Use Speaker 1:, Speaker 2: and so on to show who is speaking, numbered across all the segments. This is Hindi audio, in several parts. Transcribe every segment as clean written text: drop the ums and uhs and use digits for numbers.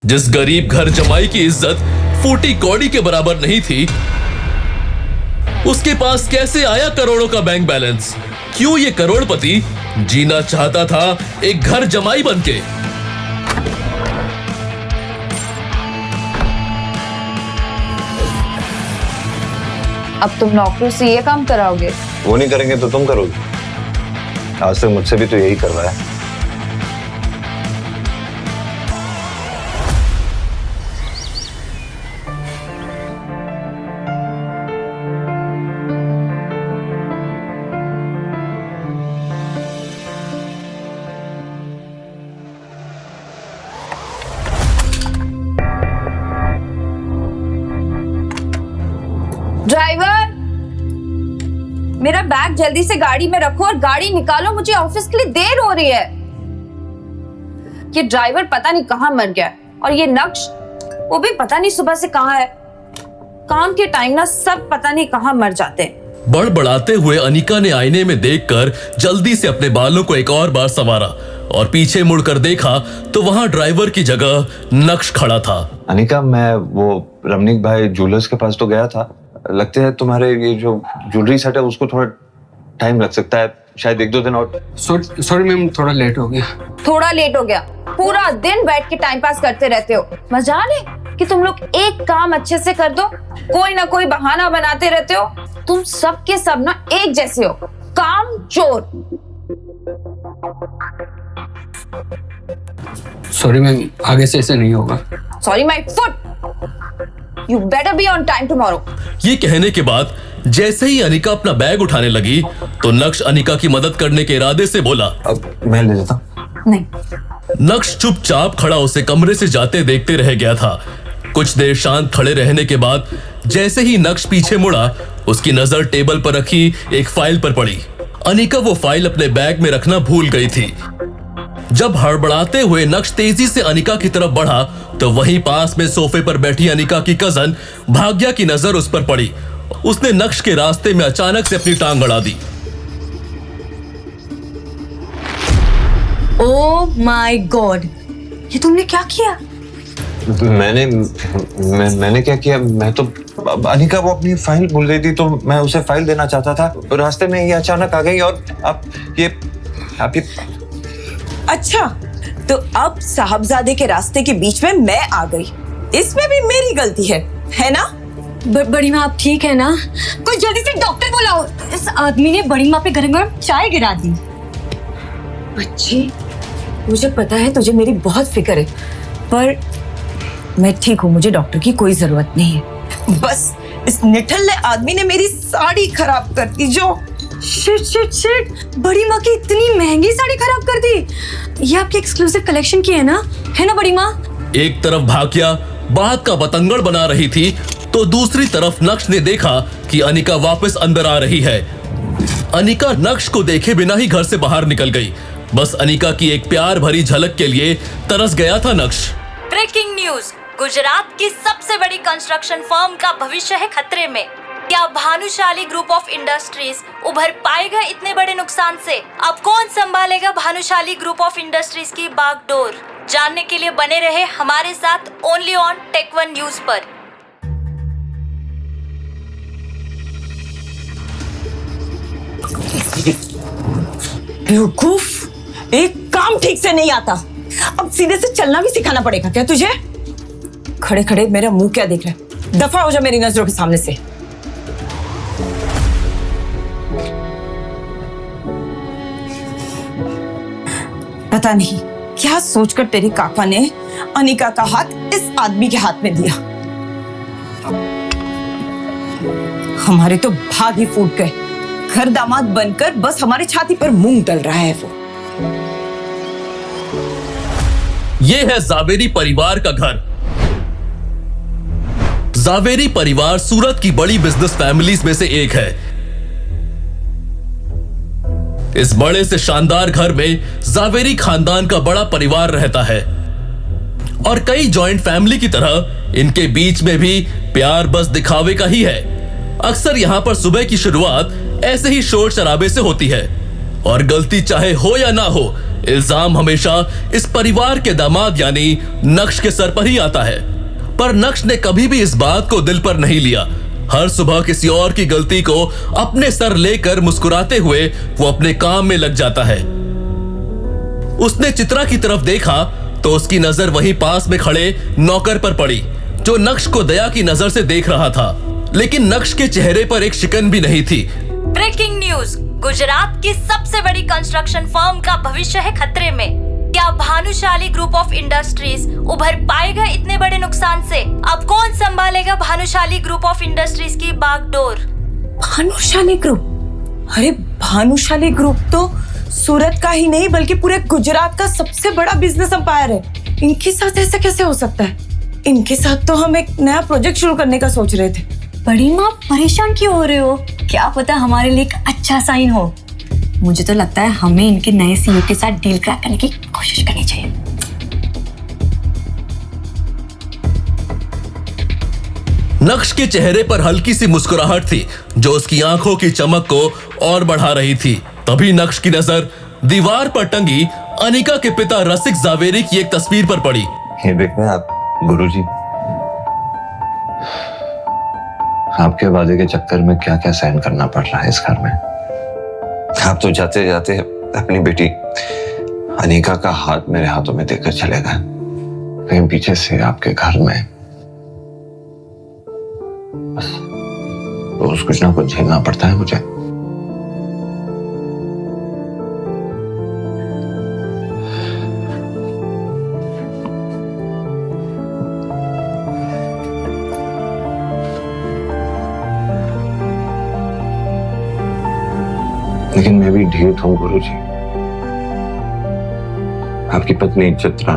Speaker 1: जिस गरीब घर जमाई की इज्जत फूटी कौड़ी के बराबर नहीं थी, उसके पास कैसे आया करोड़ों का बैंक बैलेंस? क्यों ये करोड़पति जीना चाहता था एक घर जमाई बनके?
Speaker 2: अब तुम नौकरों से ये काम कराओगे?
Speaker 3: वो नहीं करेंगे तो तुम करोगे। आज तक मुझसे भी तो यही करवाया।
Speaker 2: ड्राइवर, मेरा बैग जल्दी से गाड़ी में रखो और गाड़ी निकालो, मुझे ऑफिस के लिए देर हो रही है। ये ड्राइवर पता नहीं कहां मर गया और ये नक्श वो भी पता नहीं सुबह से कहां है। काम के टाइम ना सब पता नहीं कहां मर जाते हैं।
Speaker 1: बड़बड़ाते हुए अनिका ने आईने में देखकर जल्दी से अपने बालों को एक और बार संवारा और पीछे मुड़कर देखा तो वहां ड्राइवर की जगह नक्श खड़ा था।
Speaker 3: अनिका, मैं वो रमनीक भाई ज्वेलर्स के पास तो गया था। लगता है तुम्हारे ये जो ज्वेलरी सेट है उसको थोड़ा टाइम लग सकता है, शायद 1-2 दिन और।
Speaker 4: सॉरी मैम, थोड़ा लेट हो गया।
Speaker 2: थोड़ा लेट हो गया? पूरा दिन बैठ के टाइम पास करते रहते हो। मजाल है कि तुम लोग एक काम अच्छे से कर दो, कोई ना कोई बहाना बनाते रहते हो। तुम सब के सब ना एक जैसे हो, काम चोर।
Speaker 4: सॉरी मैम, आगे से ऐसे नहीं होगा।
Speaker 2: Sorry my foot. You better be on time tomorrow.
Speaker 1: ये कहने के बाद जैसे ही अनिका अपना बैग उठाने लगी तो नक्श अनिका की मदद करने के इरादे से बोला,
Speaker 3: अब मैं ले लेता हूं।
Speaker 2: नहीं।
Speaker 1: नक्श चुपचाप खड़ा उसे कमरे से जाते देखते रह गया था। कुछ देर शांत खड़े रहने के बाद जैसे ही नक्श पीछे मुड़ा, उसकी नजर टेबल पर रखी एक फाइल पर पड़ी। अनिका वो फाइल अपने बैग में रखना भूल गई थी। जब हड़बड़ाते हुए नक्श तेजी से अनिका की तरफ बढ़ा तो वहीं पास में सोफे पर बैठी अनिका की कजन भाग्या की नजर उस पर पड़ी। उसने नक्श के रास्ते में अचानक से अपनी टांग अड़ा दी।
Speaker 5: ओह माय गॉड, ये तुमने क्या किया?
Speaker 3: मैंने क्या किया? मैं तो अनिका वो अपनी फाइल भूल गई थी तो मैं उसे फाइल देना चाहता था, रास्ते में ये अचानक आ गई और आप ये
Speaker 5: अच्छा, तो अब साहबजादे के रास्ते के बीच में मैं आ गई, इसमें भी मेरी गलती है ना?
Speaker 6: बड़ी माँ आप ठीक है ना? कोई जल्दी से डॉक्टर बुलाओ। इस आदमी ने बड़ी माँ पे गरम गरम चाय गिरा दी।
Speaker 5: बच्ची, मुझे पता है तुझे मेरी बहुत फिक्र है, पर मैं ठीक हूँ, मुझे डॉक्टर की कोई जरूरत नहीं है। बस इस निठल्ले आदमी ने मेरी साड़ी खराब कर दी। जो
Speaker 6: शिट, बड़ी माँ की इतनी महंगी साड़ी खराब कर दी। ये आपकी एक्सक्लूसिव कलेक्शन की है ना बड़ी माँ?
Speaker 1: एक तरफ भाग्या बात का बतंगड़ बना रही थी तो दूसरी तरफ नक्श ने देखा कि अनिका वापस अंदर आ रही है। अनिका नक्श को देखे बिना ही घर से बाहर निकल गई। बस अनिका की एक प्यार भरी झलक के लिए तरस गया था नक्श।
Speaker 7: ब्रेकिंग न्यूज, गुजरात की सबसे बड़ी कंस्ट्रक्शन फर्म का भविष्य है खतरे में। क्या भानुशाली ग्रुप ऑफ इंडस्ट्रीज उभर पाएगा इतने बड़े नुकसान से? अब कौन संभालेगा भानुशाली ग्रुप ऑफ इंडस्ट्रीज की बागडोर? जानने के लिए बने रहे हमारे साथ only on Tech One News पर।
Speaker 5: बेवकूफ, एक काम ठीक से नहीं आता, अब सीधे से चलना भी सिखाना पड़ेगा क्या तुझे? खड़े खड़े मेरा मुंह क्या देख रहा है? दफा हो जा मेरी नजरों के सामने से। पता नहीं क्या सोचकर तेरे काका ने अनिका का हाथ इस आदमी के हाथ में दिया। हमारे तो भाग ही फूट गए। घर दामाद बनकर बस हमारी छाती पर मूंग डल रहा है वो।
Speaker 1: ये है जावेरी परिवार का घर। जावेरी परिवार सूरत की बड़ी बिजनेस फैमिलीज में से एक है। इस बड़े से शानदार घर में जावेरी खानदान का बड़ा परिवार रहता है और कई जॉइंट फैमिली की तरह इनके बीच में भी प्यार बस दिखावे का ही है। अक्सर यहां पर सुबह की शुरुआत ऐसे ही शोर शराबे से होती है और गलती चाहे हो या ना हो, इल्जाम हमेशा इस परिवार के दामाद यानी नक्श के सर पर ही आता है। पर नक्श ने कभी भी इस बात को दिल पर नहीं लिया। हर सुबह किसी और की गलती को अपने सर लेकर मुस्कुराते हुए वो अपने काम में लग जाता है। उसने चित्रा की तरफ देखा तो उसकी नजर वहीं पास में खड़े नौकर पर पड़ी, जो नक्श को दया की नजर से देख रहा था, लेकिन नक्श के चेहरे पर एक शिकन भी नहीं थी।
Speaker 7: ब्रेकिंग न्यूज, गुजरात की सबसे बड़ी कंस्ट्रक्शन फर्म का भविष्य है खतरे में। क्या भानुशाली ग्रुप ऑफ इंडस्ट्रीज उभर पाएगा इतने बड़े नुकसान से? अब कौन संभालेगा भानुशाली ग्रुप ऑफ इंडस्ट्रीज की बागडोर?
Speaker 5: भानुशाली ग्रुप? अरे भानुशाली ग्रुप तो सूरत का ही नहीं बल्कि पूरे गुजरात का सबसे बड़ा बिजनेस एम्पायर है। इनके साथ ऐसा कैसे हो सकता है? इनके साथ तो हम एक नया प्रोजेक्ट शुरू करने का सोच रहे थे।
Speaker 6: बड़ी माँ परेशान क्यों हो रहे हो? क्या पता हमारे लिए एक अच्छा साइन हो। मुझे तो लगता है हमें इनके नए सीईओ के साथ डील क्रैक करने की कोशिश करनी चाहिए।
Speaker 1: नक्श के चेहरे पर हल्की सी मुस्कुराहट थी जो उसकी आंखों की चमक को और बढ़ा रही थी। तभी नक्श की नजर दीवार पर टंगी अनिका के पिता रसिक जावेरी की एक तस्वीर पर पड़ी।
Speaker 3: ये देखें आप गुरुजी, आपके वादे के चक्कर में क्या क्या सहन करना पड़ रहा है इस घर में। आप तो जाते जाते अपनी बेटी अनिका का हाथ मेरे हाथों में देकर चले गए। कहीं पीछे से आपके घर में बस रोज कुछ ना कुछ झेलना पड़ता है मुझे। लेकिन मैं भी ढीठ हूं गुरुजी। आपकी पत्नी चित्रा,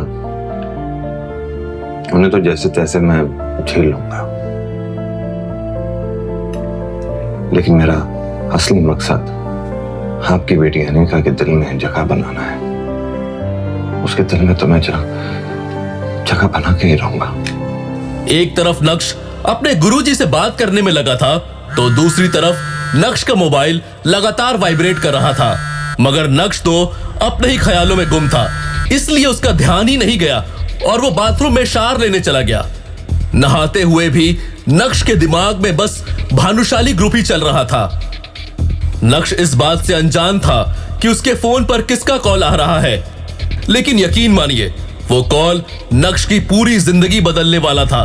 Speaker 3: उन्हें तो जैसे तैसे मैं झेल लूंगा, लेकिन मेरा असली मकसद आपकी बेटी अनिका के दिल में जगह बनाना है। उसके दिल में तो मैं जगह बना के ही रहूंगा।
Speaker 1: एक तरफ नक्श अपने गुरुजी से बात करने में लगा था तो दूसरी तरफ नक्श का मोबाइल लगातार वाइब्रेट कर रहा था, मगर नक्श तो अपने ही ख्यालों में गुम था, इसलिए उसका ध्यान ही नहीं गया और वो बाथरूम में शावर लेने चला गया। नहाते हुए भी नक्श के दिमाग में बस भानुशाली ग्रुप ही चल रहा था। नक्श इस बात से अनजान था कि उसके फोन पर किसका कॉल आ रहा है, लेकिन यकीन मानिए वो कॉल नक्श की पूरी जिंदगी बदलने वाला था।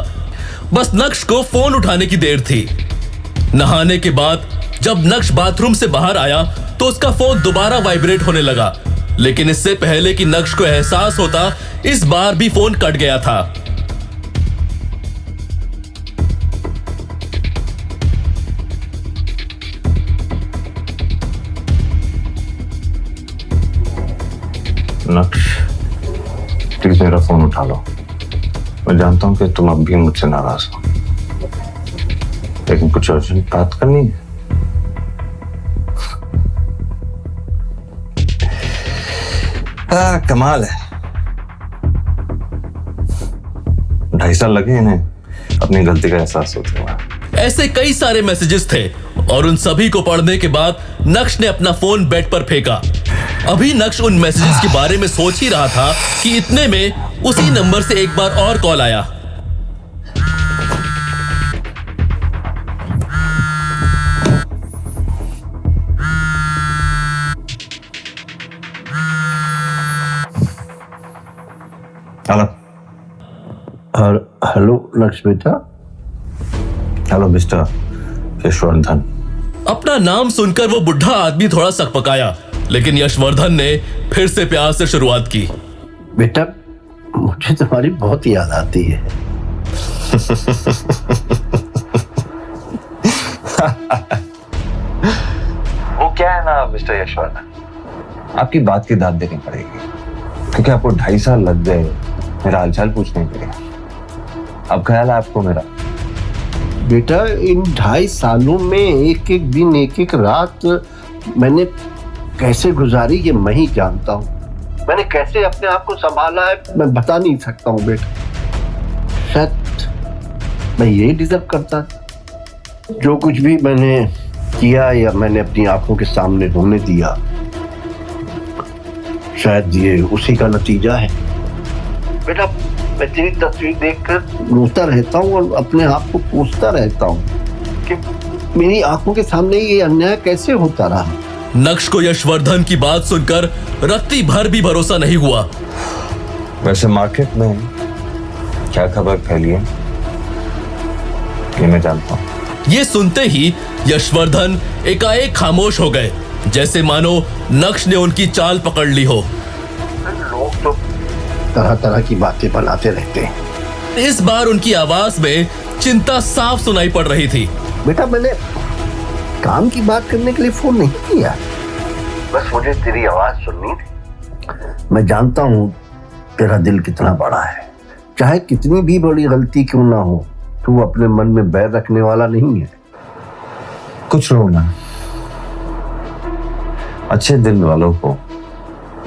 Speaker 1: बस नक्श को फोन उठाने की देर थी। नहाने के बाद जब नक्श बाथरूम से बाहर आया तो उसका फोन दोबारा वाइब्रेट होने लगा, लेकिन इससे पहले कि नक्श को एहसास होता इस बार भी फोन कट गया था।
Speaker 3: नक्श, प्लीज मेरा फोन उठा लो। मैं जानता हूं कि तुम अब भी मुझसे नाराज हो, लेकिन कुछ अर्जेंट बात करनी है। कमाल है, 2.5 साल लगे इन्हें अपनी गलती का एहसास होते हुए।
Speaker 1: ऐसे कई सारे मैसेजेस थे और उन सभी को पढ़ने के बाद नक्श ने अपना फोन बेड पर फेंका। अभी नक्श उन मैसेजेस के बारे में सोच ही रहा था कि इतने में उसी नंबर से एक बार और कॉल आया।
Speaker 3: हेलो नक्श बेटा। Hello mister Yashvardhan.
Speaker 1: अपना नाम सुनकर वो बुढ़ा आदमी थोड़ा सकपकाया, लेकिन यशवर्धन ने फिर से प्यार से शुरुआत की।
Speaker 8: बेटा, मुझे तुम्हारी बहुत याद आती है।
Speaker 3: वो क्या है ना मिस्टर यशवर्धन, आपकी बात की दाद देनी पड़ेगी, क्योंकि आपको 2.5 साल लग गए मेरा हालचाल पूछने के लिए। अब ख्याल है आपको मेरा?
Speaker 8: बेटा, इन 2.5 सालों में एक एक दिन एक एक रात मैंने कैसे गुजारी ये मैं ही जानता हूँ। मैंने कैसे अपने आप को संभाला है मैं बता नहीं सकता हूँ बेटा। शायद मैं यही डिजर्व करता था। जो कुछ भी मैंने किया या मैंने अपनी आंखों के सामने होने दिया, शायद ये उसी का नतीजा है। बेटा मैं तेरी तस्वीर देखकर रोता रहता हूँ और अपने आप को कोसता रहता हूँ कि मेरी आंखों के सामने ये अन्याय कैसे होता रहा।
Speaker 1: नक्श को यशवर्धन की बात सुनकर रत्ती भर भी भरोसा नहीं हुआ।
Speaker 3: वैसे मार्केट में क्या खबर फैली है ये मैं जानता हूँ।
Speaker 1: ये सुनते ही यशवर्धन एकाएक खामोश हो गए, जैसे मानो नक्श ने उनकी चाल पकड़ ली हो।
Speaker 8: लोग तो तरह तरह की बातें बनाते रहते हैं।
Speaker 1: इस बार उनकी आवाज में चिंता साफ सुनाई पड़ रही थी।
Speaker 8: बेटा मैंने काम की बात करने के लिए फोन नहीं किया, बस मुझे तेरी आवाज सुननी थी। मैं जानता हूँ तेरा दिल कितना बड़ा है, चाहे कितनी भी बड़ी गलती क्यों ना हो, तू अपने मन में बैर रखने वाला नहीं है।
Speaker 3: कुछ लोग ना अच्छे दिल वालों को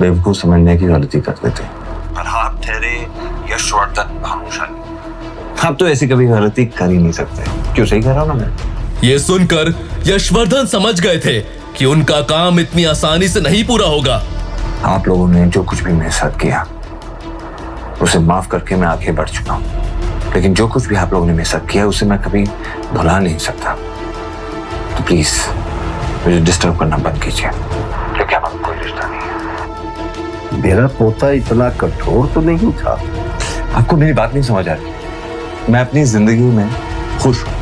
Speaker 3: बेवकूफ समझने की गलती कर देते हैं, पर आप ठहरे यशवर्धन भानुशाली, आप तो ऐसी कभी गलती कर ही नहीं सकते। क्यों, सही कह रहा हूं ना मैं?
Speaker 1: ये सुनकर यशवर्धन समझ गए थे कि उनका काम इतनी आसानी से नहीं पूरा होगा।
Speaker 3: आप लोगों ने जो कुछ भी मेरे साथ किया उसे माफ करके मैं आगे बढ़ चुका हूं, लेकिन जो कुछ भी आप लोगों ने मेरे साथ किया उसे मैं कभी भुला नहीं सकता। तो प्लीज मुझे डिस्टर्ब करना बंद कीजिए, क्योंकि हमारा कोई रिश्ता नहीं है।
Speaker 8: मेरा पोता इतना कठोर तो नहीं था।
Speaker 3: आपको मेरी बात नहीं समझ आ रही। मैं अपनी जिंदगी में खुश हूँ,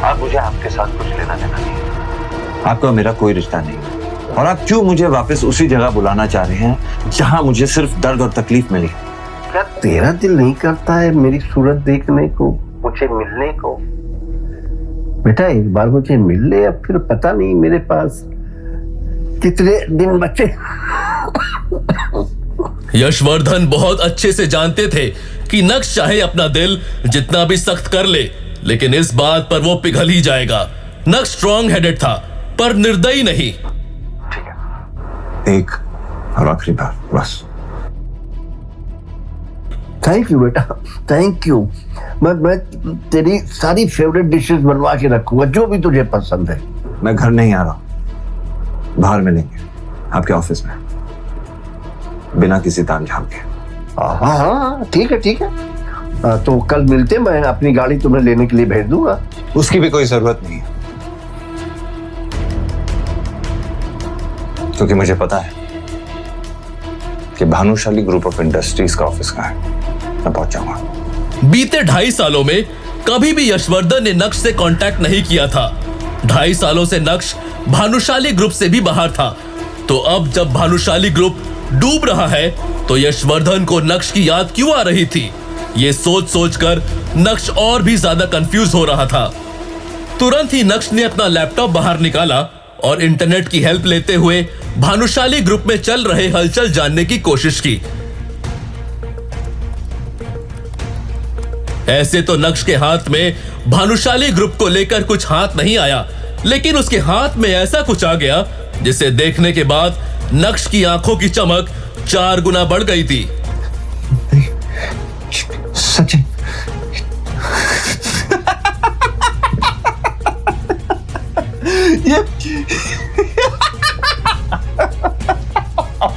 Speaker 3: आप मुझे आपके साथ कुछ लेना देना नहीं है। आपका मेरा कोई रिश्ता नहीं है, और आप क्यों मुझे वापस उसी जगह बुलाना चाह रहे हैं जहां मुझे सिर्फ दर्द और तकलीफ मिली?
Speaker 8: क्या तेरा दिल नहीं करता है मेरी सूरत देखने को, मुझे मिलने को? बेटा एक बार मुझे मिल ले, अब फिर पता नहीं मेरे पास कितने दिन बचे।
Speaker 1: यशवर्धन बहुत अच्छे से जानते थे कि नक्श चाहे अपना दिल जितना भी सख्त कर ले, लेकिन इस बात पर वो पिघल ही जाएगा। नक्श स्ट्रॉन्ग हेडेड था, पर निर्दयी नहीं।
Speaker 3: ठीक है, एक और आखिरी बार बस।
Speaker 8: थैंक यू बेटा, थैंक यू। मैं तेरी सारी फेवरेट डिशेस बनवा के रखूंगा, जो भी तुझे पसंद है।
Speaker 3: मैं घर नहीं आ रहा, बाहर मिलेंगे आपके ऑफिस में, बिना किसी तामझाम के।
Speaker 8: हाँ हाँ ठीक है ठीक है। तो कल मिलते, मैं अपनी गाड़ी तुम्हें लेने के लिए भेज दूंगा।
Speaker 3: उसकी भी कोई जरूरत नहीं है, क्योंकि मुझे पता है कि भानुशाली ग्रुप ऑफ इंडस्ट्रीज का ऑफिस कहाँ है। मैं पहुंच जाऊंगा।
Speaker 1: बीते 2.5 सालों में कभी भी यशवर्धन ने नक्श से कांटेक्ट नहीं किया था। 2.5 सालों से नक्श भानुशाली ग्रुप से भी बाहर था, तो अब जब भानुशाली ग्रुप डूब रहा है तो यशवर्धन को नक्श की याद क्यों आ रही थी? ये सोच सोचकर नक्श और भी ज्यादा कंफ्यूज हो रहा था। तुरंत ही नक्श ने अपना लैपटॉप बाहर निकाला और इंटरनेट की हेल्प लेते हुए भानुशाली ग्रुप में चल रहे हलचल जानने की कोशिश की। ऐसे तो नक्श के हाथ में भानुशाली ग्रुप को लेकर कुछ हाथ नहीं आया, लेकिन उसके हाथ में ऐसा कुछ आ गया जिसे देखने के बाद नक्श की आंखों की चमक 4 गुना बढ़ गई थी।
Speaker 3: सचिन,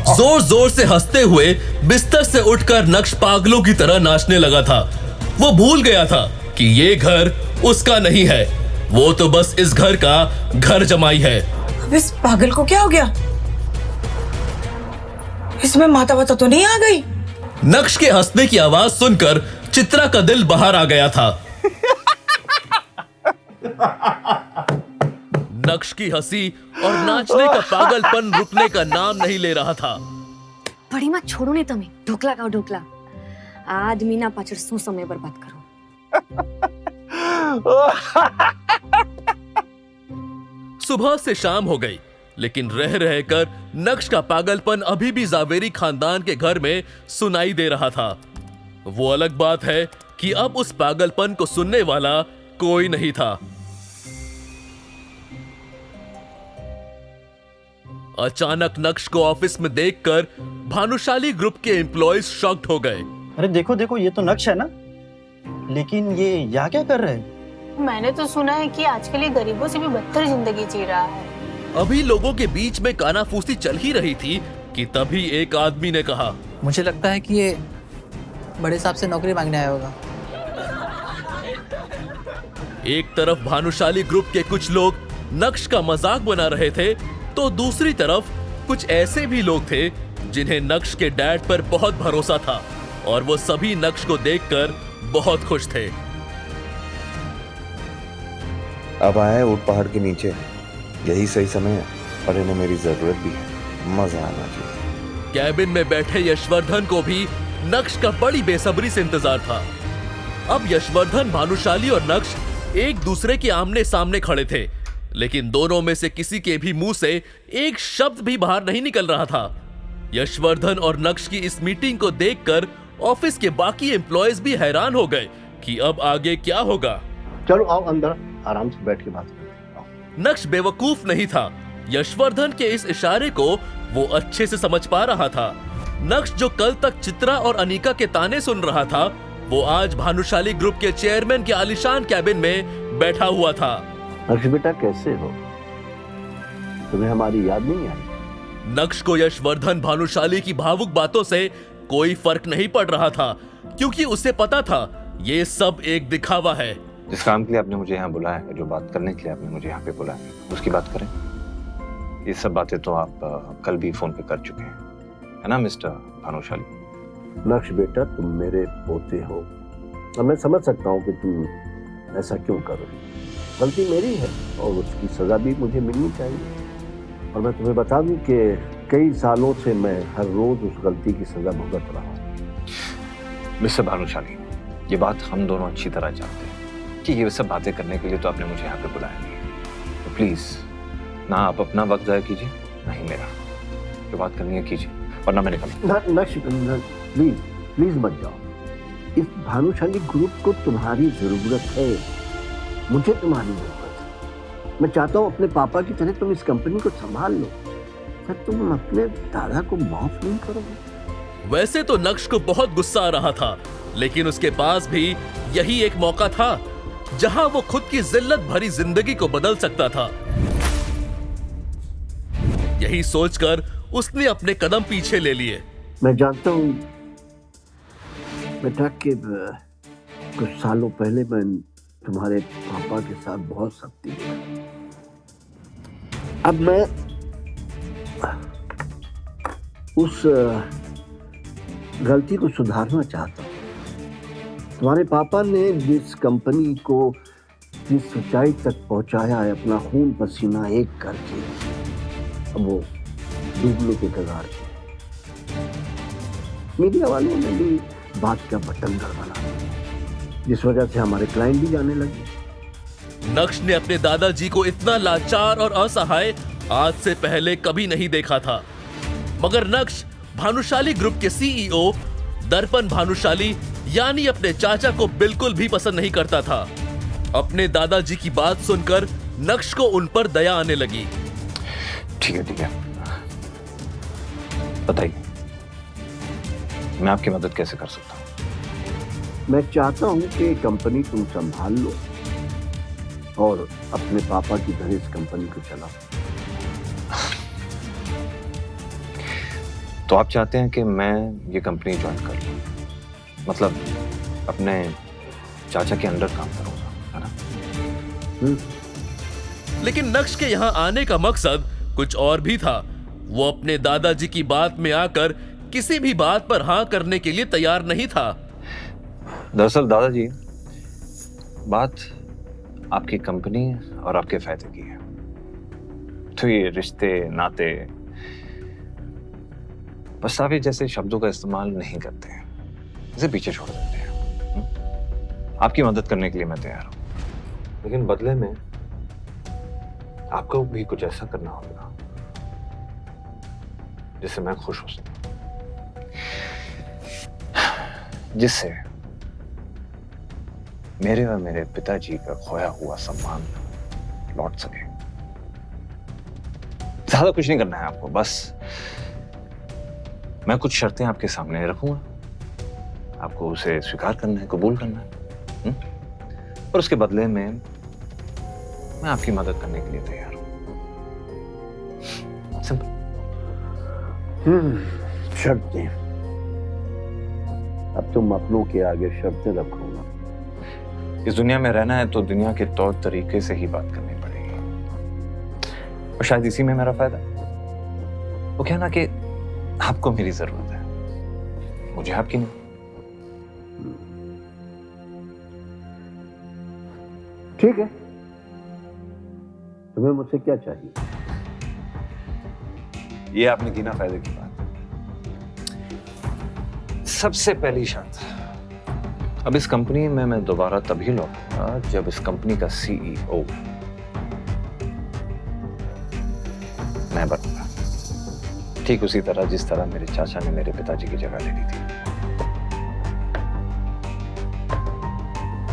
Speaker 1: जोर जोर से हंसते हुए बिस्तर से उठकर नक्श पागलों की तरह नाचने लगा था। वो भूल गया था कि ये घर उसका नहीं है, वो तो बस इस घर का घर जमाई है।
Speaker 5: अब इस पागल को क्या हो गया? इसमें माता वाता तो नहीं आ गई?
Speaker 1: नक्श के हंसने की आवाज सुनकर चित्रा का दिल बाहर आ गया था। नक्श की हंसी और नाचने का पागलपन रुकने का नाम नहीं ले रहा था।
Speaker 6: बड़ी माँ छोड़ो ने તમે ઢોકલા ખાઓ ઢોકલા આદમીના પાછળ શું સમય બરબાદ કરો।
Speaker 1: सुबह से शाम हो गई, लेकिन रह रहकर नक्श का पागलपन अभी भी जावेरी खानदान के घर में सुनाई दे रहा था। वो अलग बात है कि अब उस पागलपन को सुनने वाला कोई नहीं था। अचानक नक्श को ऑफिस में देखकर भानुशाली ग्रुप के एम्प्लॉयज शॉक्ड हो गए।
Speaker 9: अरे देखो देखो, ये तो नक्श है ना, लेकिन ये यहाँ क्या कर रहे हैं?
Speaker 10: मैंने तो सुना है कि आजकल ये गरीबों से भी बदतर जिंदगी जी रहा है।
Speaker 1: अभी लोगों के बीच में कानाफूसी चल ही रही थी कि तभी एक आदमी ने कहा,
Speaker 11: मुझे लगता है कि ये बड़े साहब से नौकरी मांगने आया होगा।
Speaker 1: एक तरफ भानुशाली ग्रुप के कुछ लोग नक्श का मजाक बना रहे थे, तो दूसरी तरफ कुछ ऐसे भी लोग थे जिन्हें नक्श के डैड पर बहुत भरोसा था और वो सभी नक्श को देखकर बहुत खुश थे।
Speaker 3: अब आया है ऊट पहाड़ के नीचे, यही सही समय है और इन्हें मेरी जरूरत भी है, मजा आना चाहिए।
Speaker 1: कैबिन में बैठे यशवर्धन को भी नक्श का बड़ी बेसब्री से इंतजार था। अब यशवर्धन, भानुशाली और नक्श एक दूसरे के आमने सामने खड़े थे, लेकिन दोनों में से किसी के भी मुंह से एक शब्द भी बाहर नहीं निकल रहा था। यशवर्धन और नक्श की इस मीटिंग को देखकर ऑफिस के बाकी एम्प्लॉयज भी हैरान हो गए कि अब आगे क्या होगा।
Speaker 8: चलो आओ अंदर, आराम से बैठ के बात करते।
Speaker 1: नक्श बेवकूफ नहीं था। यशवर्धन के इस इशारे को वो अच्छे से समझ पा रहा था। नक्श जो कल तक चित्रा और अनीका के ताने सुन रहा था, वो आज भानुशाली ग्रुप के चेयरमैन के आलीशान कैबिन में बैठा हुआ था।
Speaker 8: नक्श बेटा कैसे हो? तुम्हें हमारी याद नहीं आई?
Speaker 1: नक्श को यशवर्धन, भानुशाली की भावुक बातों से कोई फर्क नहीं पड़ रहा था, क्योंकि उसे पता था ये सब एक दिखावा है।
Speaker 3: जिस काम के लिए आपने मुझे यहाँ बुलाया है, जो बात करने के लिए आपने मुझे यहाँ पे बुलाया है, उसकी बात करें। ये सब बातें तो आप कल भी फोन पे कर चुके हैं, है ना मिस्टर भानुशाली?
Speaker 8: नक्श बेटा, तुम मेरे पोते हो और मैं समझ सकता हूँ कि तुम ऐसा क्यों करो। गलती मेरी है और उसकी सजा भी मुझे मिलनी चाहिए। और मैं तुम्हें बता दूं कि कई सालों से मैं हर रोज उस गलती की सजा भुगत रहा हूँ।
Speaker 3: मिस्टर भानुशाली, ये बात हम दोनों अच्छी तरह जानते हैं कि ये सब बातें करने के लिए तो आपने मुझे यहाँ पे बुलाया नहीं। तो प्लीज ना आप अपना वक्त जाया कीजिए, ना ही मेरा। जो बात करनी है कीजिए, वरना मैं निकल।
Speaker 8: नक्श प्लीज मत जाओ। इस भानुशाली ग्रुप को तुम्हारी जरूरत है, मुझे तुम्हारी जरूरत है। मैं चाहता हूँ अपने पापा की तरह तुम इस कंपनी को संभाल लो। क्या तुम अपने दादा को माफ नहीं करोगे?
Speaker 1: वैसे तो नक्श को बहुत गुस्सा आ रहा था, लेकिन उसके पास भी यही एक मौका था जहां वो खुद की जिल्लत भरी जिंदगी को बदल सकता था। यही सोचकर उसने अपने कदम पीछे ले लिए।
Speaker 8: मैं जानता हूँ बेटा कि कुछ सालों पहले मैं तुम्हारे पापा के साथ बहुत सख्ती किया। अब मैं उस गलती को सुधारना चाहता हूँ। तुम्हारे पापा ने जिस कंपनी को जिस ऊंचाई तक पहुंचाया है अपना खून पसीना एक करके, अब वो डूबने के कगार पे। मीडिया वालों ने भी बात का बटंगर बना, जिस वजह से हमारे क्लाइंट भी जाने लगे।
Speaker 1: नक्श ने अपने दादाजी को इतना लाचार और असहाय आज से पहले कभी नहीं देखा था। मगर नक्श भानुशाली ग्रुप के सीईओ दर्पण भानुशाली यानी अपने चाचा को बिल्कुल भी पसंद नहीं करता था। अपने दादाजी की बात सुनकर नक्श को उन पर दया आने लगी।
Speaker 3: ठीक है, बताइए मैं आपकी मदद कैसे कर सकता हूँ?
Speaker 8: मैं चाहता हूँ कि कंपनी तुम संभाल लो और अपने पापा की तरह इस कंपनी को चलाओ।
Speaker 3: तो आप चाहते हैं कि मैं ये कंपनी ज्वाइन कर लूं, मतलब अपने चाचा के अंडर काम करूंगा, है ना?
Speaker 1: लेकिन नक्श के यहाँ आने का मकसद कुछ और भी था। वो अपने दादाजी की बात में आकर किसी भी बात पर हाँ करने के लिए तैयार नहीं था।
Speaker 3: दरअसल दादाजी, बात आपकी कंपनी और आपके फायदे की है। तो ये रिश्ते नाते पछतावे जैसे शब्दों का इस्तेमाल नहीं करते हैं, इसे पीछे छोड़ देते हैं। आपकी मदद करने के लिए मैं तैयार हूं, लेकिन बदले में आपको भी कुछ ऐसा करना होगा जिससे मैं खुश हो सकूं, जिससे मेरे और मेरे पिताजी का खोया हुआ सम्मान लौट सके। ज्यादा कुछ नहीं करना है आपको, बस मैं कुछ शर्तें आपके सामने रखूंगा, आपको उसे स्वीकार करना है, कबूल करना है, और उसके बदले में मैं आपकी मदद करने के लिए तैयार हूं। सिंपल।
Speaker 8: शर्तें। अब तुम अपनों के आगे शर्तें रखोगा।
Speaker 3: इस दुनिया में रहना है तो दुनिया के तौर तरीके से ही बात करनी पड़ेगी, और शायद इसी में मेरा फायदा। वो क्या ना कि आपको मेरी जरूरत है, मुझे आपकी नहीं।
Speaker 8: ठीक है, तुम्हें मुझसे क्या चाहिए?
Speaker 3: ये आपने की ना फायदे की बात। सबसे पहली शर्त, अब इस कंपनी में मैं दोबारा तभी लौटूंगा जब इस कंपनी का सीईओ मैं बनूंगा, ठीक उसी तरह जिस तरह मेरे चाचा ने मेरे पिताजी की जगह ले ली थी।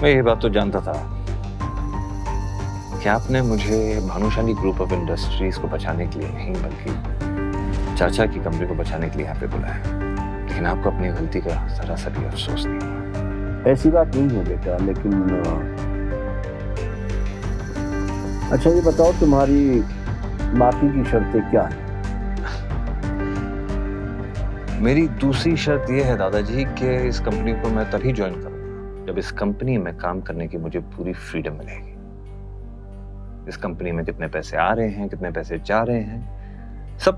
Speaker 3: मैं ये बात तो जानता था कि आपने मुझे भानुशाली ग्रुप ऑफ इंडस्ट्रीज को बचाने के लिए नहीं बल्कि चाचा की कंपनी को बचाने के लिए यहाँ पे बुलाया, लेकिन आपको अपनी गलती का जरा सा भी अफसोस नहीं हुआ।
Speaker 8: ऐसी बात नहीं है बेटा, लेकिन अच्छा ये बताओ तुम्हारी बाकी की शर्तें क्या हैं?
Speaker 3: मेरी दूसरी शर्त यह है दादाजी कि इस कंपनी को मैं तभी ज्वाइन करूंगा जब इस कंपनी में काम करने की मुझे पूरी फ्रीडम मिलेगी। इस कंपनी में कितने पैसे आ रहे हैं, कितने पैसे जा रहे हैं, सब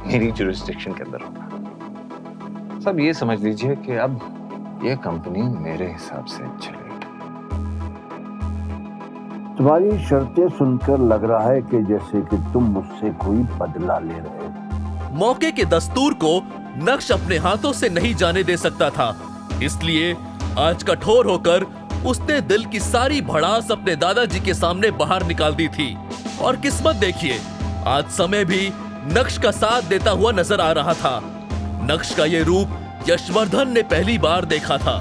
Speaker 3: मेरी जुरिस्डिक्शन के अंदर होगा। सब ये समझ लीजिए कि अब ये कंपनी मेरे हिसाब से चलेगी।
Speaker 8: तुम्हारी शर्तें सुनकर लग रहा है कि जैसे कि तुम मुझसे कोई बदला ले रहे हो।
Speaker 1: मौके के दस्तूर को नक्श अपने हाथों से नहीं जाने दे सकता था, इसलिए आज कठोर होकर उसने दिल की सारी भड़ास अपने दादाजी के सामने बाहर निकाल दी थी। और किस्मत देखिए, आज समय भी नक्श का साथ देता हुआ नजर आ रहा था। नक्श का ये रूप यशवर्धन ने पहली बार देखा था।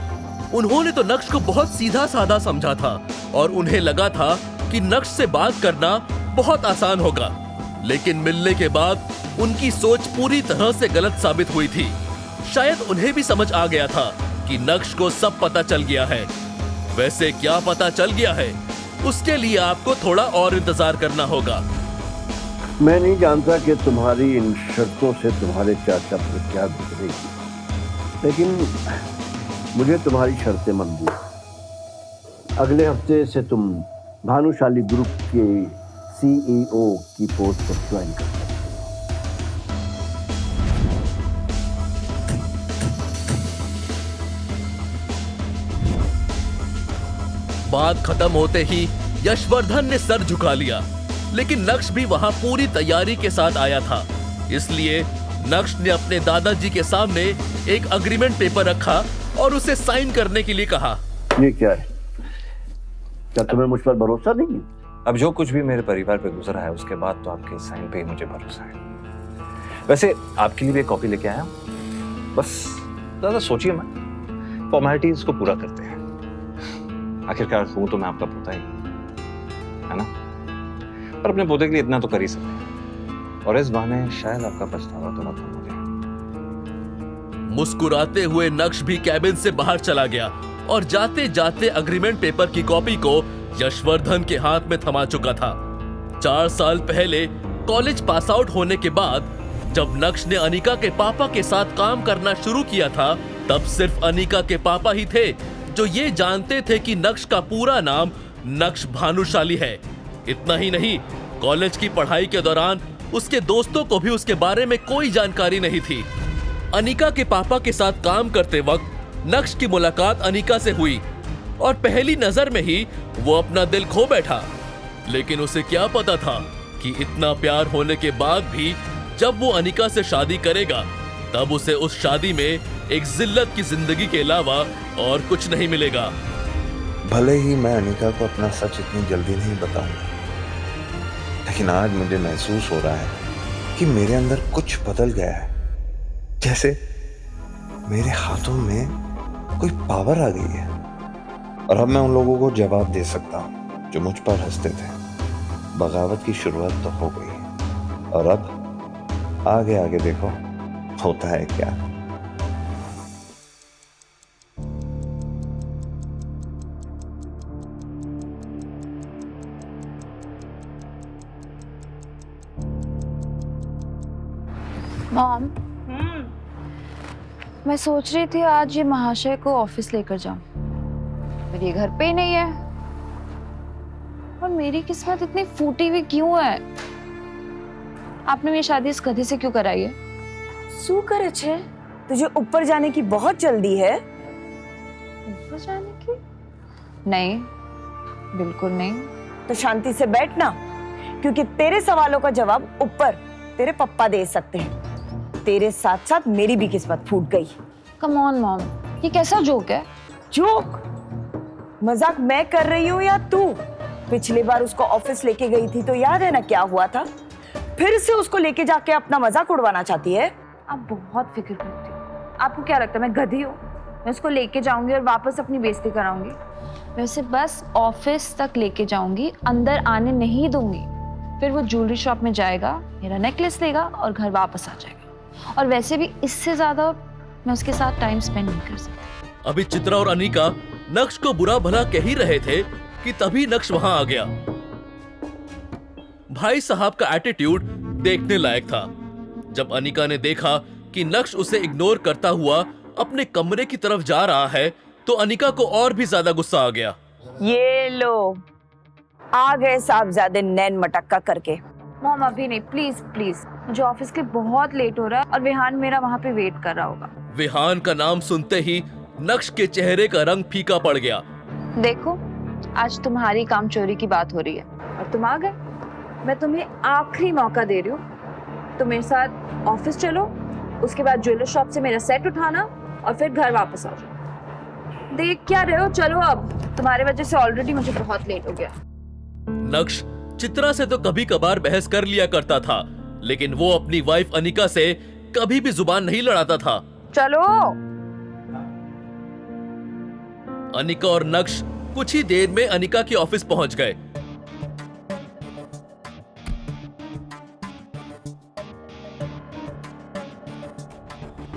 Speaker 1: उन्होंने तो नक्श को बहुत सीधा साधा समझा था और उन्हें लगा था कि नक्श से बात करना बहुत आसान होगा, लेकिन मिलने के बाद उनकी सोच पूरी तरह से गलत साबित हुई थी। शायद उन्हें भी समझ आ गया था कि नक्श को सब पता चल गया है। वैसे क्या पता चल गया है, उसके लिए आपको थोड़ा और इंतजार करना होगा।
Speaker 8: मैं नहीं जानता कि तुम्हारी इन शर्तों से तुम्हारे चाचा पर क्या गुजरेगी, लेकिन मुझे तुम्हारी शर्तें मंजूर हैं। अगले हफ्ते से तुम भानुशाली ग्रुप के सीईओ की पोस्ट पर ज्वाइन कर सकते हो।
Speaker 1: बात खत्म होते ही यशवर्धन ने सर झुका लिया, लेकिन नक्श भी वहां पूरी तैयारी के साथ आया था। इसलिए नक्श ने अपने दादाजी के सामने एक अग्रीमेंट पेपर रखा और उसे साइन करने के लिए कहा।
Speaker 8: ये क्या है? क्या तुम्हें मुझ पर भरोसा नहीं है?
Speaker 3: अब जो कुछ भी मेरे परिवार पे गुजरा है उसके बाद तो आपके साइन पे ही मुझे भरोसा है। वैसे आपके लिए भी एक कॉपी लेके आया हूं, बस ज्यादा सोचिए मत, फॉर्मेलिटीज को पूरा करते हैं। आखिरकार हूं तो मैं आपका पोता ही, है ना? पर अपने पोते के लिए इतना तो कर ही सकते हैं, और इस बहाने शायद आपका पछतावा तो मत हो जाए।
Speaker 1: मुस्कुराते हुए नक्श भी कैबिन से बाहर चला गया और जाते जाते अग्रीमेंट पेपर की कॉपी को यशवर्धन के हाथ में थमा चुका था। 4 साल पहले कॉलेज पास आउट होने के बाद जब नक्श ने अनिका के पापा के साथ काम करना शुरू किया था, तब सिर्फ अनिका के पापा ही थे जो ये जानते थे कि नक्श का पूरा नाम नक्श भानुशाली है। इतना ही नहीं, कॉलेज की पढ़ाई के दौरान उसके दोस्तों को भी उसके बारे में कोई जानकारी नहीं थी। अनिका के पापा के साथ काम करते वक्त नक्श की मुलाकात अनिका से हुई और पहली नजर में ही वो अपना दिल खो बैठा। लेकिन उसे क्या पता था कि इतना प्यार होने के बाद भी जब वो अनिका से शादी करेगा, तब उसे उस शादी में एक जिल्लत की जिंदगी के अलावा और कुछ नहीं मिलेगा।
Speaker 3: भले ही मैं अनिका को अपना सच इतनी जल्दी नहीं बताऊंगा, लेकिन आज मुझे महसूस हो रहा है कि मेरे अंदर कुछ बदल गया है। जैसे मेरे हाथों में कोई पावर आ गई है और अब मैं उन लोगों को जवाब दे सकता हूं जो मुझ पर हंसते थे। बगावत की शुरुआत तो हो गई है और अब आगे आगे देखो होता है क्या।
Speaker 2: मॉम, मैं सोच रही थी आज ये महाशय को ऑफिस लेकर जाऊं, पर ये घर पे ही नहीं है। और मेरी किस्मत इतनी फूटी हुई क्यों है? आपने मेरी शादी इस गधे से क्यों कराई है?
Speaker 5: शू करे छे? तुझे ऊपर जाने की बहुत जल्दी है।
Speaker 2: ऊपर जाने की? नहीं, बिल्कुल नहीं।
Speaker 5: तो शांति से बैठ ना, क्योंकि तेरे सवालों का जवाब ऊपर तेरे पप्पा दे सकते हैं। तेरे साथ साथ मेरी भी किस्मत फूट गई।
Speaker 2: कम ऑन मॉम, ये कैसा जोक है?
Speaker 5: जोक? मजाक मैं कर रही हूँ या तू? पिछली बार उसको ऑफिस लेके गई थी तो याद है ना क्या हुआ था? फिर से उसको लेके जाके अपना मजाक उड़वाना चाहती है?
Speaker 2: आप बहुत फिक्र करती हो। आपको क्या लगता है मैं गधी हूँ? मैं उसको लेके जाऊंगी और वापस अपनी बेइज्जती कराऊंगी? वैसे बस ऑफिस तक लेके जाऊंगी, अंदर आने नहीं दूंगी। फिर वो ज्वेलरी शॉप में जाएगा, मेरा नेकलेस लेगा और घर वापस आ जाएगा। और वैसे भी इससे ज्यादा मैं उसके साथ टाइम स्पेंड नहीं कर सकती।
Speaker 1: अभी चित्रा और अनिका नक्श को बुरा भला कह ही रहे थे कि तभी नक्श वहां आ गया। भाई साहब का एटीट्यूड देखने लायक था। जब अनिका ने देखा कि नक्श उसे इग्नोर करता हुआ अपने कमरे की तरफ जा रहा है, तो अनिका को और भी ज्यादा गुस्सा आ गया।
Speaker 5: ये लो, आ गए साहबजादे नैन मटक्का करके।
Speaker 2: मॉम अभी नहीं, प्लीज प्लीज, मुझे ऑफिस के बहुत लेट हो रहा है और विहान मेरा वहां पे वेट कर रहा होगा।
Speaker 1: विहान का नाम सुनते ही नक्श के चेहरे का रंग फीका पड़ गया।
Speaker 2: देखो, आज तुम्हारी काम चोरी की बात हो रही है और तुम आ गए। मैं तुम्हें आखिरी मौका दे रही हूँ, तुम मेरे साथ ऑफिस चलो, उसके बाद ज्वेलर शॉप से मेरा सेट उठाना और फिर घर वापस आ जाओ। देख क्या रहे हो? चलो अब, तुम्हारे वजह से ऑलरेडी मुझे बहुत लेट हो गया।
Speaker 1: नक्श चित्रा से तो कभी कभार बहस कर लिया करता था, लेकिन वो अपनी वाइफ अनिका से कभी भी जुबान नहीं लड़ाता था।
Speaker 2: चलो।
Speaker 1: अनिका और नक्श कुछ ही देर में अनिका के ऑफिस पहुंच गए।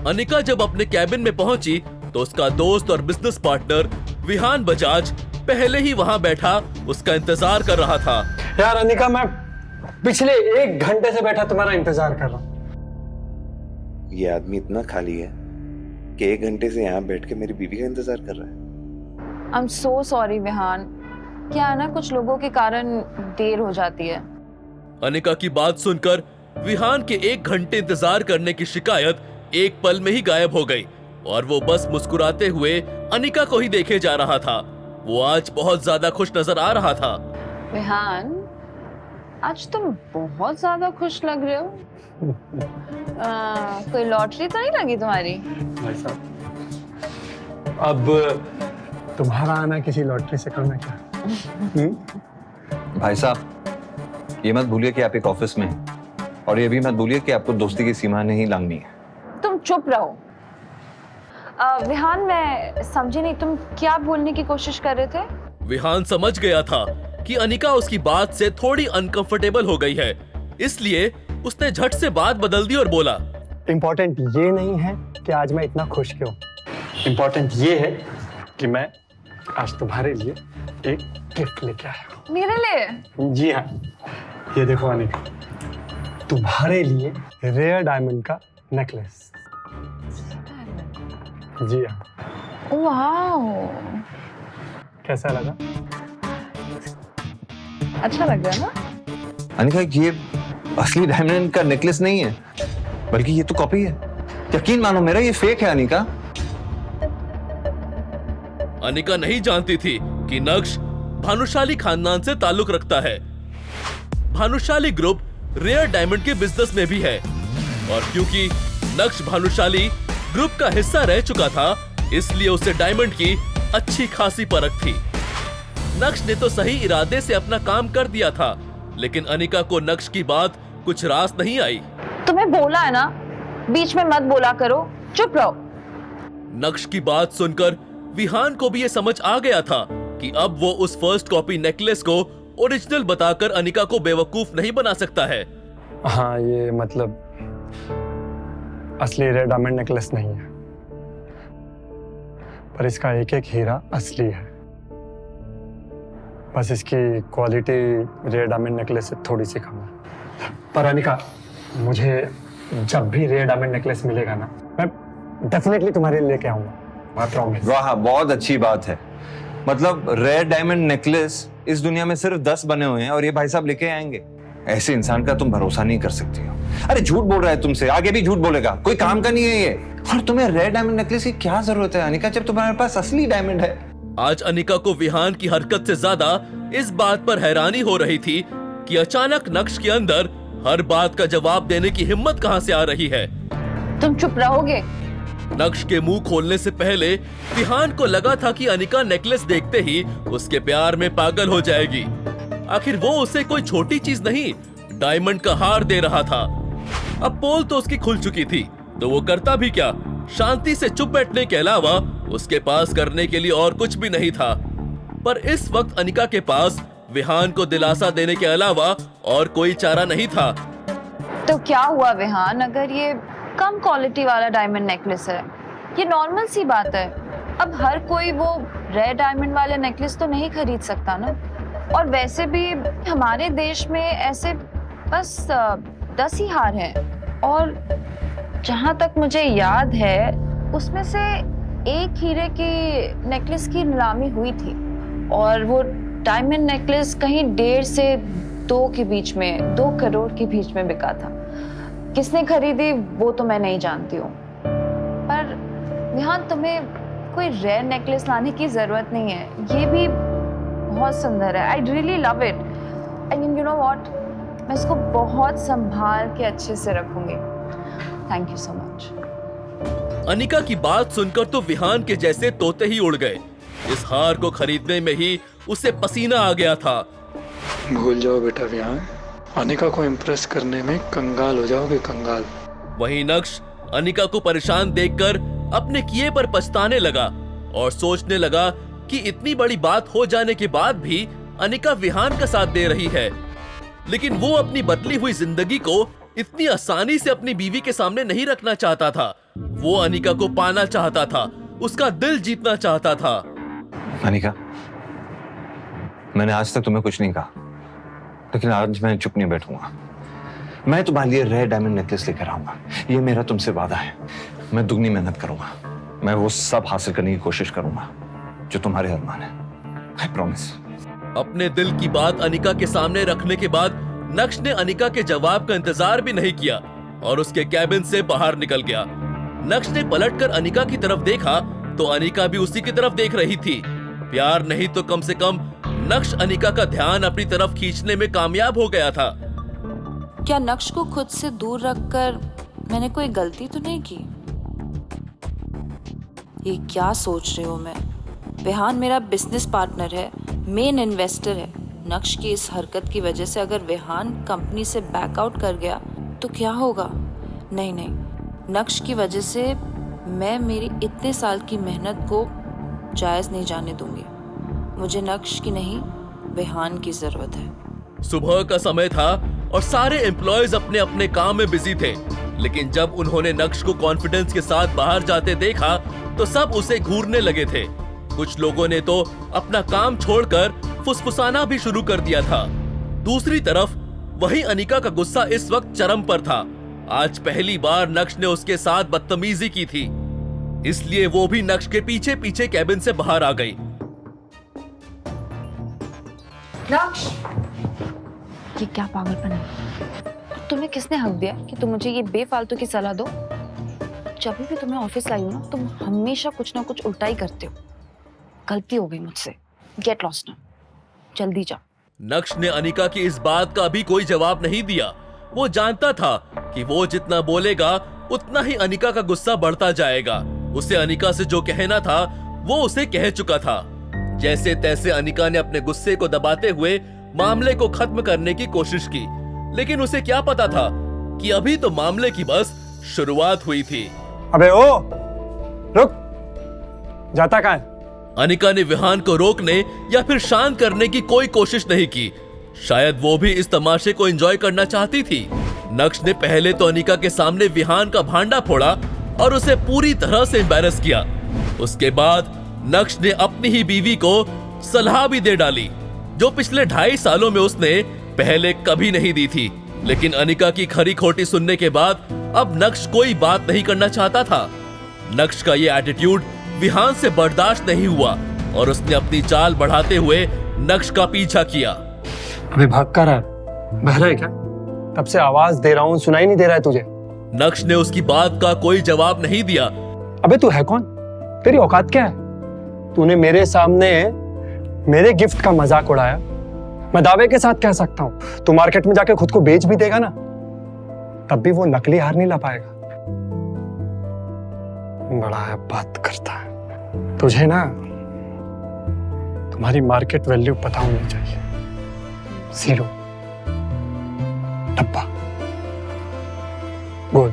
Speaker 1: अनिका जब अपने कैबिन में पहुंची तो उसका दोस्त और बिजनेस पार्टनर विहान बजाज पहले ही वहां बैठा उसका इंतजार कर रहा था।
Speaker 12: यार अनिका, मैं पिछले 1 घंटे से बैठा तुम्हारा इंतजार कर रहा हूं।
Speaker 3: ये आदमी इतना खाली है कि 1 घंटे से यहाँ बैठ के मेरी बीवी का इंतजार कर रहा है।
Speaker 2: I am so sorry Vihaan, क्या है ना, कुछ लोगों के कारण देर हो जाती है।
Speaker 1: अनिका की बात सुनकर विहान के 1 घंटे इंतजार करने की शिकायत एक पल में ही गायब हो गई और वो बस मुस्कुराते हुए अनिका को ही देखे जा रहा था। वो आज बहुत ज्यादा खुश नजर आ रहा था।
Speaker 2: विहान, आज तुम बहुत ज्यादा खुश लग रहे हो। कोई लॉटरी तो नहीं लगी तुम्हारी?
Speaker 12: भाई साहब, अब तुम्हारा आना किसी लॉटरी से कम है क्या?
Speaker 3: भाई साहब, ये मत भूलिए कि आप एक ऑफिस में हैं और ये भी मत भूलिए कि आपको दोस्ती की सीमा नहीं लांघनी है।
Speaker 2: तुम चुप रहो। विहान, मैं समझी नहीं, तुम क्या बोलने की कोशिश कर रहे थे?
Speaker 1: विहान समझ गया था कि अनिका उसकी बात से थोड़ी अनकंफर्टेबल हो गई है, इसलिए उसने झट से बात बदल दी और बोला,
Speaker 12: इम्पोर्टेंट ये नहीं है कि आज मैं इतना खुश क्यों। इम्पोर्टेंट ये है कि मैं आज तुम्हारे लिए एक गिफ्ट लेके आया हूँ।
Speaker 2: मेरे लिए?
Speaker 12: जी हाँ, ये देखो अनिका, तुम्हारे लिए रेयर डायमंड का नेकलेस। जी हाँ।
Speaker 2: वाह,
Speaker 12: कैसा लगा?
Speaker 2: अच्छा लग रहा है ना?
Speaker 3: अनिका, ये असली डायमंड का नेकलेस नहीं है, बल्कि ये तो कॉपी है। यकीन मानो मेरा, ये फेक है अनिका।
Speaker 1: अनिका नहीं जानती थी कि नक्श भानुशाली खानदान से ताल्लुक रखता है। भानुशाली ग्रुप रेयर डायमंड के बिजनेस में भी है और क्योंकि नक्श भानुशाली ग्रुप का हिस्सा रह चुका था, इसलिए उसे डायमंड की अच्छी खासी परख थी। नक्श ने तो सही इरादे से अपना काम कर दिया था, लेकिन अनिका को नक्श की बात कुछ रास नहीं आई।
Speaker 2: तुम्हें बोला है ना, बीच में मत बोला करो, चुप रहो।
Speaker 1: नक्श की बात सुनकर विहान को भी ये समझ आ गया था कि अब वो उस फर्स्ट कॉपी नेकलेस को ओरिजिनल बताकर अनिका को बेवकूफ नहीं बना सकता है।
Speaker 12: हाँ, ये मतलब असली रेयर डायमंड नेकलेस नहीं है, पर इसका एक एक हीरा असली है। बस इसकी क्वालिटी रेयर डायमंड नेकलेस से थोड़ी सी कम है। पर अनिका, मुझे जब भी रेयर डायमंड नेकलेस मिलेगा ना, मैं डेफिनेटली तुम्हारे लिए लेके आऊंगा, मैं प्रॉमिस।
Speaker 3: वाह, बहुत अच्छी बात है। मतलब रेयर डायमंड नेकलेस इस दुनिया में सिर्फ 10 बने हुए हैं और ये भाई साहब लेके आएंगे। ऐसे इंसान का तुम भरोसा नहीं कर सकती हो। अरे झूठ बोल रहा है तुमसे, आगे भी झूठ बोलेगा, कोई काम का नहीं है ये। और तुम्हें रेयर डायमंड नेकलेस की क्या जरूरत है अनिका, जब तुम्हारे पास असली डायमंड है।
Speaker 1: आज अनिका को विहान की हरकत से ज्यादा इस बात पर हैरानी हो रही थी कि अचानक नक्श के अंदर हर बात का जवाब देने की हिम्मत कहां से आ रही है।
Speaker 2: तुम चुप रहोगे?
Speaker 1: नक्श के मुंह खोलने से पहले विहान को लगा था कि अनिका नेकलेस देखते ही उसके प्यार में पागल हो जाएगी। आखिर वो उसे कोई छोटी चीज नहीं, डायमंड का हार दे रहा था। अब पोल तो उसकी खुल चुकी थी, तो वो करता भी क्या? शांति से चुप बैठने के अलावा उसके पास करने के लिए और कुछ भी नहीं था। पर इस वक्त अनिका के पास विहान को दिलासा देने के अलावा और कोई चारा नहीं था।
Speaker 2: तो क्या हुआ विहान, अगर ये कम क्वालिटी वाला डायमंड नेकलेस है, ये नॉर्मल सी बात है। अब हर कोई वो रेयर डायमंड वाले नेकलेस तो नहीं खरीद सकता ना। और वैसे भी हमारे देश में ऐसे बस 10 ही हार हैं। और जहाँ तक मुझे याद है उसमें से एक हीरे की नेकलेस की नीलामी हुई थी और वो डायमंड नेकलेस कहीं 1.5 से 2 के बीच में, 2 करोड़ के बीच में बिका था। किसने खरीदी वो तो मैं नहीं जानती हूँ। पर विहान, तुम्हें कोई रेयर नेकलेस लाने की जरूरत नहीं है, ये भी बहुत सुंदर है। I really love it. I mean, you know what, मैं इसको बहुत संभाल के अच्छे से रखूंगी। Thank you so much.
Speaker 1: Anika की बात सुनकर तो विहान के जैसे तोते ही उड़ गए। इस हार को खरीदने में ही उसे पसीना आ गया था।
Speaker 12: भूल जाओ बेटा विहान, अनिका को इम्प्रेस करने में कंगाल हो जाओगे, कंगाल।
Speaker 1: वहीं नक्श अनिका को परेशान देखकर अपने किए पर पछताने लगा और सोचने लगा कि इतनी बड़ी बात हो जाने के बाद भी अनिका विहान का साथ दे रही है। लेकिन वो अपनी बदली हुई जिंदगी को इतनी आसानी से अपनी बीवी के सामने नहीं रखना चाहता था। वो अनिका को पाना चाहता था, उसका दिल जीतना चाहता था।
Speaker 3: अनिका, मैंने आज तक तुम्हें कुछ नहीं कहा, लेकिन आज मैं चुप नहीं बैठूंगा। मैं तुम्हारे लिए रेयर डायमंड नेकलेस लेकर आऊंगा, ये मेरा तुमसे वादा है। मैं दुगनी मेहनत करूंगा, मैं वो सब हासिल करने की कोशिश करूंगा जो तुम्हारे अरमान है। I promise.
Speaker 1: अपने दिल की बात अनिका के सामने रखने के बाद नक्श ने अनिका के जवाब का इंतजार भी नहीं किया और उसके कैबिन से बाहर निकल गया। नक्श ने पलटकर अनिका की तरफ देखा तो अनिका भी उसी की तरफ देख रही थी। प्यार नहीं तो कम से कम नक्श अनिका का ध्यान अपनी तरफ खींचने में कामयाब हो गया था।
Speaker 2: क्या नक्श को खुद से दूर रखकर मैंने कोई गलती तो नहीं की? ये क्या सोच रही हूँ मैं? विहान मेरा बिजनेस पार्टनर है, मेन इन्वेस्टर है। नक्श की इस हरकत की वजह से अगर विहान कंपनी से बैकआउट कर गया तो क्या होगा? नहीं नहीं, नक्श की वजह से मैं मेरी इतने साल की मेहनत को जायज नहीं जाने दूंगी। मुझे नक्श की नहीं, विहान की जरूरत है।
Speaker 1: सुबह का समय था और सारे एम्प्लॉयज अपने अपने काम में बिजी थे। लेकिन जब उन्होंने नक्श को कॉन्फिडेंस के साथ बाहर जाते देखा तो सब उसे घूरने लगे थे। कुछ लोगों ने तो अपना काम छोड़कर फुसफुसाना भी शुरू कर दिया था। दूसरी तरफ वही अनिका का गुस्सा इस वक्त चरम पर था। आज पहली बार नक्श ने उसके साथ बदतमीजी की थी, इसलिए वो भी नक्श के पीछे पीछे कैबिन से बाहर आ गई।
Speaker 2: नक्श, ये क्या पागलपन है? तुम्हें किसने हक दिया कि तुम मुझे ये बेफालतू की सलाह दो? जब भी तुम्हें ऑफिस लाई हूं ना, तुम हमेशा कुछ ना कुछ उल्टा ही करते हो। गलती हो गई मुझसे। गेट लॉस्ट नाउ, जल्दी जा।
Speaker 1: नक्श ने अनिका की इस बात का भी कोई जवाब नहीं दिया। वो जानता था कि वो जितना बोलेगा उतना ही अनिका का गुस्सा बढ़ता जाएगा। उसे अनिका से जो कहना था वो उसे कह चुका था। जैसे तैसे अनिका ने अपने गुस्से को दबाते हुए मामले को खत्म करने की कोशिश की, लेकिन उसे क्या पता था कि अभी तो मामले की बस शुरुआत हुई थी।
Speaker 12: अबे ओ, रुक, जाता कहाँ है?
Speaker 1: अनिका ने विहान को रोकने या फिर शांत करने की कोई कोशिश नहीं की। शायद वो भी इस तमाशे को एंजॉय करना चाहती थी। नक्श ने पहले तो अनिका के सामने विहान का भांडा फोड़ा और उसे पूरी तरह से एम्बैरस किया। उसके बाद नक्श ने अपनी ही बीवी को सलाह भी दे डाली, जो पिछले 2.5 सालों में उसने पहले कभी नहीं दी थी। लेकिन अनिका की खरी खोटी सुनने के बाद अब नक्श कोई बात नहीं करना चाहता था। नक्श का ये एटीट्यूड विहान से बर्दाश्त नहीं हुआ और उसने अपनी चाल बढ़ाते हुए नक्श का पीछा किया।
Speaker 12: अबे भाग कर रहा है, बहरा है क्या? तब से आवाज दे रहा हूँ, सुनाई नहीं दे रहा है तुझे?
Speaker 1: नक्श ने उसकी बात का कोई जवाब नहीं दिया।
Speaker 12: अबे तू है कौन? तेरी औकात क्या है? तूने मेरे सामने मेरे गिफ्ट का मजाक उड़ाया। मैं दावे के साथ कह सकता हूँ तू मार्केट में जाके खुद को बेच भी देगा ना, तब भी वो नकली हार नहीं ला पाएगा। बड़ा है बात करता है। तुझे ना तुम्हारी मार्केट वैल्यू पता होनी चाहिए। 0 डब्बा बोल।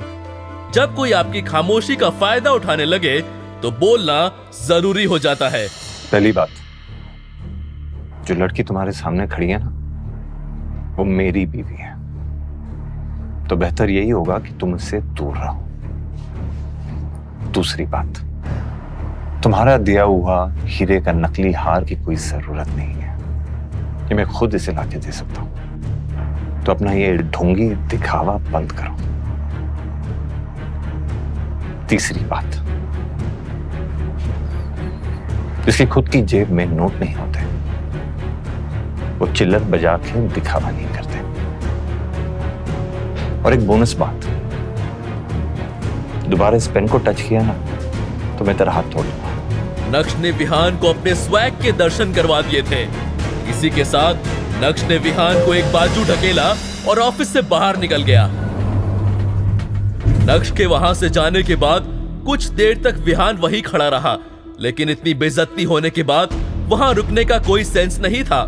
Speaker 1: जब कोई आपकी खामोशी का फायदा उठाने लगे तो बोलना जरूरी हो जाता है।
Speaker 3: पहली बात, जो लड़की तुम्हारे सामने खड़ी है ना, वो मेरी बीवी है, तो बेहतर यही होगा कि तुम उससे दूर रहो। दूसरी बात, तुम्हारा दिया हुआ हीरे का नकली हार की कोई जरूरत नहीं है, ये मैं खुद इसे लाके दे सकता हूं। तो अपना ये ढोंगी दिखावा बंद करो। तीसरी बात, जिसकी खुद की जेब में नोट नहीं होते, वो चिल्लर बजा के दिखावा नहीं करते। और एक बोनस बात, दोबारा इस पेन को टच किया ना तो मैं तेरा हाथ तोड़ दूंगा।
Speaker 1: नक्श ने विहान को अपने स्वैग के दर्शन करवा दिए थे। इसी के साथ नक्श ने विहान को एक बाजू ढकेला और ऑफिस से बाहर निकल गया। नक्श के वहां से जाने के बाद कुछ देर तक विहान वहीं खड़ा रहा, लेकिन इतनी बेइज्जती होने के बाद वहां रुकने का कोई सेंस नहीं था।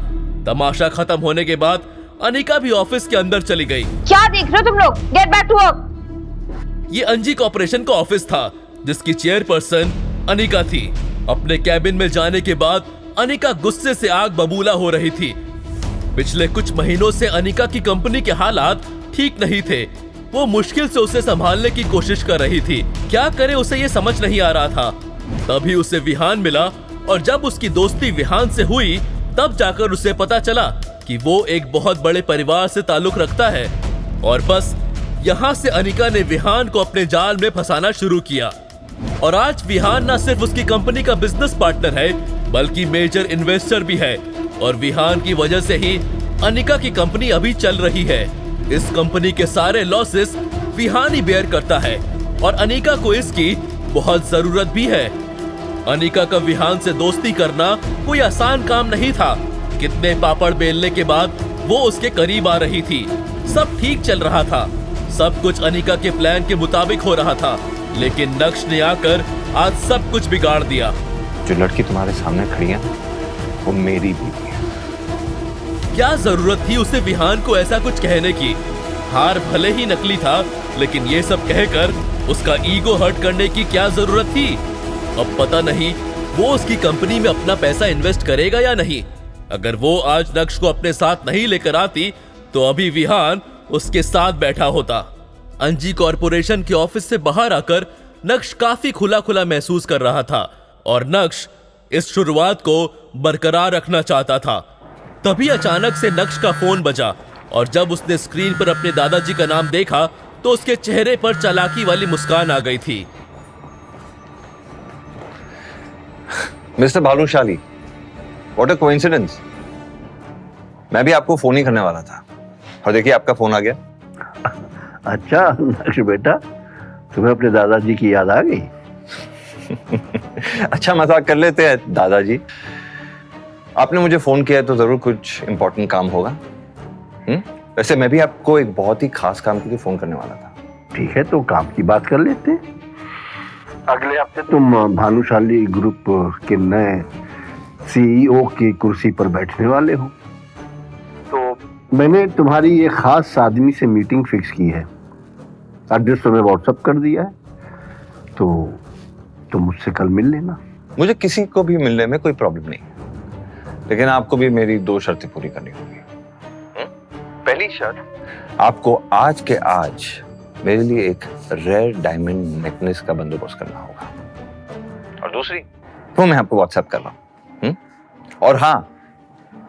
Speaker 1: तमाशा खत्म होने के बाद अनिका भी ऑफिस के अंदर चली गई।
Speaker 2: क्या देख रहे हो तुम लोग? Get back to work.
Speaker 1: ये अंजी कॉर्पोरेशन का ऑफिस था, जिसकी चेयरपर्सन अनिका थी। अपने कैबिन में जाने के बाद अनिका गुस्से से आग बबूला हो रही थी। पिछले कुछ महीनों से अनिका की कंपनी के हालात ठीक नहीं थे। वो मुश्किल से उसे संभालने की कोशिश कर रही थी। क्या करे उसे ये समझ नहीं आ रहा था। तभी उसे विहान मिला और जब उसकी दोस्ती विहान से हुई तब जाकर उसे पता चला कि वो एक बहुत बड़े परिवार से ताल्लुक रखता है। और बस यहाँ से अनिका ने विहान को अपने जाल में फंसाना शुरू किया। और आज विहान न सिर्फ उसकी कंपनी का बिजनेस पार्टनर है, बल्कि मेजर इन्वेस्टर भी है। और विहान की वजह से ही अनिका की कंपनी अभी चल रही है। इस कंपनी के सारे लॉसेस विहान ही बेयर करता है और अनिका को इसकी बहुत जरूरत भी है। अनिका का विहान से दोस्ती करना कोई आसान काम नहीं था। कितने पापड़ बेलने के बाद वो उसके करीब आ रही थी। सब ठीक चल रहा था, सब कुछ अनिका के प्लान के मुताबिक हो रहा था, लेकिन नक्श ने आकर आज सब कुछ बिगाड़ दिया।
Speaker 3: जो लड़की तुम्हारे सामने खड़ी है वो मेरी बीवी है।
Speaker 1: क्या जरूरत थी उसे विहान को ऐसा कुछ कहने की? हार भले ही नकली था, लेकिन ये सब कहकर उसका ईगो हर्ट करने की क्या जरूरत थी? अब पता नहीं वो उसकी कंपनी में अपना पैसा इन्वेस्ट करेगा या नहीं। अगर वो आज नक्श को अपने साथ नहीं लेकर आती तो अभी विहान उसके साथ बैठा होता। अंजी कॉर्पोरेशन के ऑफिस से बाहर आकर नक्श काफी खुला खुला महसूस कर रहा था और नक्श इस शुरुआत को बरकरार रखना चाहता था। तभी अचानक से नक्श का फोन बजा और जब उसने स्क्रीन पर अपने दादाजी का नाम देखा तो उसके चेहरे पर चालाकी वाली मुस्कान आ गई थी।
Speaker 3: Mister Bhanushali, what a coincidence. मैं भी आपको फोन ही करने वाला था और देखिए आपका फोन आ गया।
Speaker 8: अच्छा नक्श बेटा, तुम्हें अपने दादाजी की याद आ गई?
Speaker 3: अच्छा मजाक कर लेते हैं दादाजी। आपने मुझे फोन किया है तो जरूर कुछ इंपॉर्टेंट काम होगा। वैसे मैं भी आपको एक बहुत ही खास काम के लिए फोन करने वाला था।
Speaker 8: ठीक है, तो काम की बात कर लेते हैं। अगले हफ्ते तुम भानुशाली ग्रुप के नए सीईओ की कुर्सी पर बैठने वाले हो, तो मैंने तुम्हारी ये खास आदमी से मीटिंग फिक्स की है। एड्रेस तुम्हें व्हाट्सएप कर दिया है, तो तुम मुझसे कल मिल लेना।
Speaker 3: मुझे किसी को भी मिलने में कोई प्रॉब्लम नहीं है, लेकिन आपको भी मेरी 2 शर्तें पूरी करनी होगी। पहली शर्त, आपको आज के आज मेरे लिए एक रेयर डायमंड नेकलेस का बंदोबस्त करना होगा, और दूसरी वो मैं आपको व्हाट्सएप कर रहा हूं। और हाँ,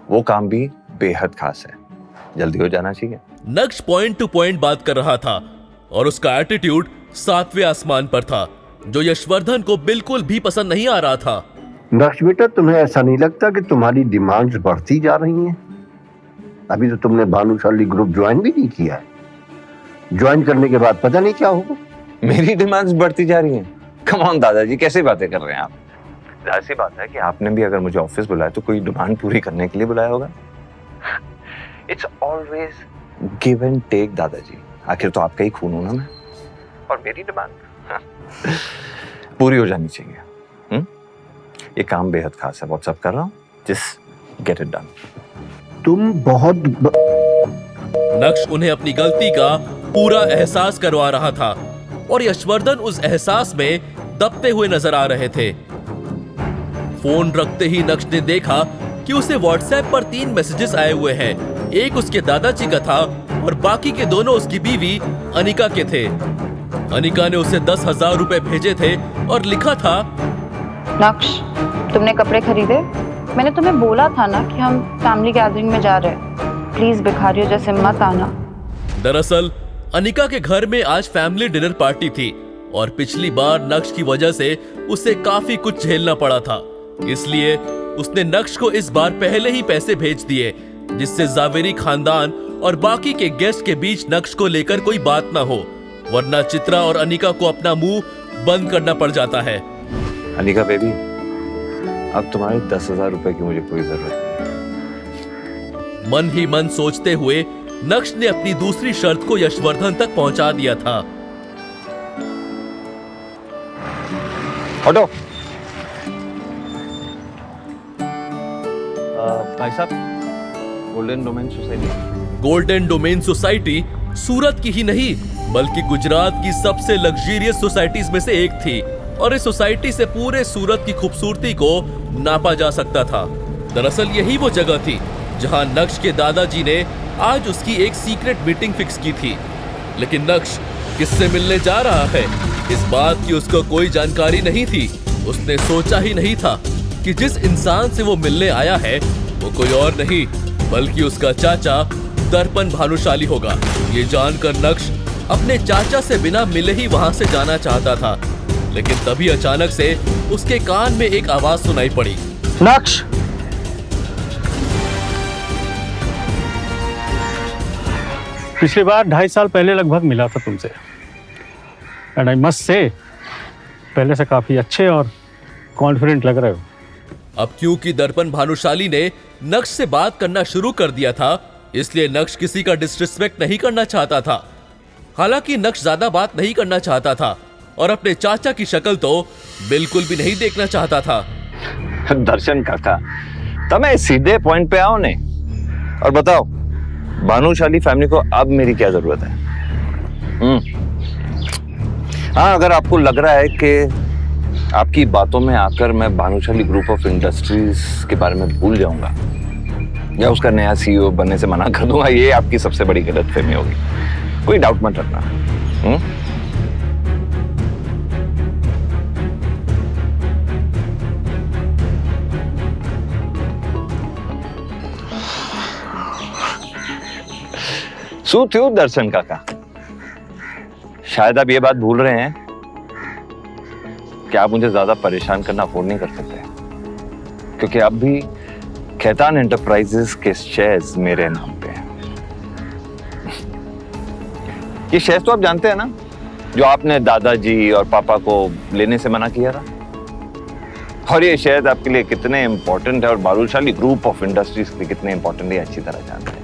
Speaker 3: वो काम भी बेहद खास है, जल्दी हो जाना चाहिए।
Speaker 1: नक्श पॉइंट टू पॉइंट बात कर रहा था और उसका एटीट्यूड 7वें आसमान पर था, जो यशवर्धन को बिल्कुल भी पसंद नहीं आ रहा था।
Speaker 8: नक्श बेटा, तुम्हें ऐसा नहीं लगता कि तुम्हारी डिमांड्स बढ़ती जा रही हैं? अभी तो तुमने भानुशाली ग्रुप ज्वाइन भी नहीं किया है। ज्वाइन करने के बाद पता नहीं क्या होगा।
Speaker 3: मेरी डिमांड्स बढ़ती जा रही हैं? कम ऑन दादाजी, कैसे बातें कर रहे हैं आप? जाहिर सी बात है कि आपने भी अगर मुझे ऑफिस बुलाया तो कोई डिमांड पूरी करने के लिए बुलाया होगा। It's always give and take दादाजी, आखिर तो आपका ही खून हूं ना मैं, और मेरी डिमांड पूरी हो जानी चाहिए। ये काम बेहद खास है, व्हाट्सएप कर रहा हूँ, जस्ट गेट इट डन।
Speaker 8: तुम बहुत
Speaker 1: नक्श उन्हें अपनी गलती का पूरा एहसास करवा रहा था और यशवर्धन उस एहसास में दबते हुए नजर आ रहे थे। फोन रखते ही नक्श ने देखा कि उसे व्हाट्सएप पर 3 मैसेजेस आए हुए हैं। एक उसके दादाजी का था और बाकी के दोनों उसकी बीवी अनिका के थे। अनिका ने उसे 10,000 रुपए भेजे थे और लिखा था,
Speaker 2: नक्श, तुमने कपड़े खरीदे? मैंने तुम्हें बोला था ना कि हम फैमिली गैदरिंग में जा रहे हैं, प्लीज भिखारियों जैसे मत आना।
Speaker 1: दरअसल अनिका के घर में आज फैमिली डिनर पार्टी थी और पिछली बार नक्श की वजह से उसे काफी कुछ झेलना पड़ा था, इसलिए उसने नक्श को इस बार पहले ही पैसे भेज दिए, जिससे जावेरी खानदान और बाकी के गेस्ट के बीच नक्श को लेकर कोई बात ना हो, वरना चित्रा और अनिका को अपना मुंह बंद करना पड़ जाता है।
Speaker 3: अनिका बेबी, अब तुम्हारे 10,000 रुपए की मुझे कोई जरूरत नहीं।
Speaker 1: मन ही मन सोचते हुए नक्श ने अपनी दूसरी शर्त को यशवर्धन तक पहुंचा दिया था।
Speaker 3: हटो। भाई साहब, golden domain society.
Speaker 1: Golden domain society Surat की ही नहीं बल्कि गुजरात की सबसे लग्जरियस सोसाइटीज में से एक थी और इस सोसाइटी से पूरे सूरत की खूबसूरती को नापा जा सकता था। दरअसल यही वो जगह थी जहां नक्श के दादाजी ने आज उसकी एक सीक्रेट मीटिंग फिक्स की थी। लेकिन नक्श किससे मिलने जा रहा है, इस बात की उसको कोई जानकारी नहीं थी। उसने सोचा ही नहीं था कि जिस इंसान से वो मिलने आया है वो कोई और नहीं बल्कि उसका चाचा दर्पण भानुशाली होगा। ये जानकर नक्श अपने चाचा से बिना मिले ही वहां से जाना चाहता था, लेकिन तभी अचानक से उसके कान में एक आवाज सुनाई पड़ी,
Speaker 9: नक्श, पिछली बार 2.5 साल पहले लगभग मिला था तुमसे, एंड आई मस्ट से पहले से काफी अच्छे और कॉन्फिडेंट लग रहे हो।
Speaker 1: अब क्योंकि दर्पण भानुशाली ने नक्श से बात करना शुरू कर दिया था, इसलिए नक्श किसी का डिसरिस्पेक्ट नहीं करना चाहता था। हालांकि नक्श ज्यादा बात नहीं करना चाहता था और अपने चाचा की शक्ल तो बिल्कुल भी नहीं देखना चाहता था।
Speaker 3: दर्शन काका, तमें सीधे पॉइंट पे आओ ने और बताओ, भानुशाली फैमिली को अब मेरी क्या जरूरत है? हाँ, अगर आपको लग रहा है कि आपकी बातों में आकर मैं भानुशाली ग्रुप ऑफ इंडस्ट्रीज के बारे में भूल जाऊंगा या उसका नया सीईओ बनने से मना कर दूंगा, ये आपकी सबसे बड़ी गलतफहमी होगी। कोई डाउट मत रखना। सूत हूं दर्शन काका, शायद आप ये बात भूल रहे हैं कि आप मुझे ज्यादा परेशान करना अफोर्ड नहीं कर सकते, क्योंकि अब भी खेतान एंटरप्राइजेस के शेयर्स मेरे नाम पे हैं। ये शेयर्स तो आप जानते हैं ना, जो आपने दादाजी और पापा को लेने से मना किया था। और ये शेयर्स आपके लिए कितने इंपॉर्टेंट है और भानुशाली ग्रुप ऑफ इंडस्ट्रीज के लिए कितने इंपॉर्टेंट है, अच्छी तरह जानते हैं।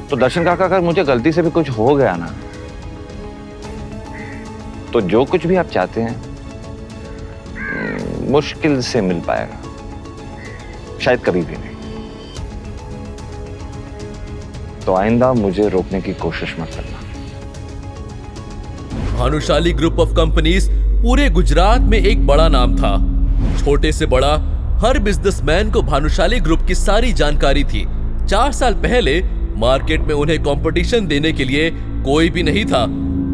Speaker 3: तो दर्शन काका, अगर मुझे गलती से भी कुछ हो गया ना, तो जो कुछ भी आप चाहते हैं मुश्किल से मिल पाएगा, शायद कभी भी नहीं। तो आइंदा मुझे रोकने की कोशिश मत करना।
Speaker 1: भानुशाली ग्रुप ऑफ कंपनीज पूरे गुजरात में एक बड़ा नाम था। छोटे से बड़ा हर बिजनेसमैन को भानुशाली ग्रुप की सारी जानकारी थी। 4 साल पहले मार्केट में उन्हें कंपटीशन देने के लिए कोई भी नहीं था,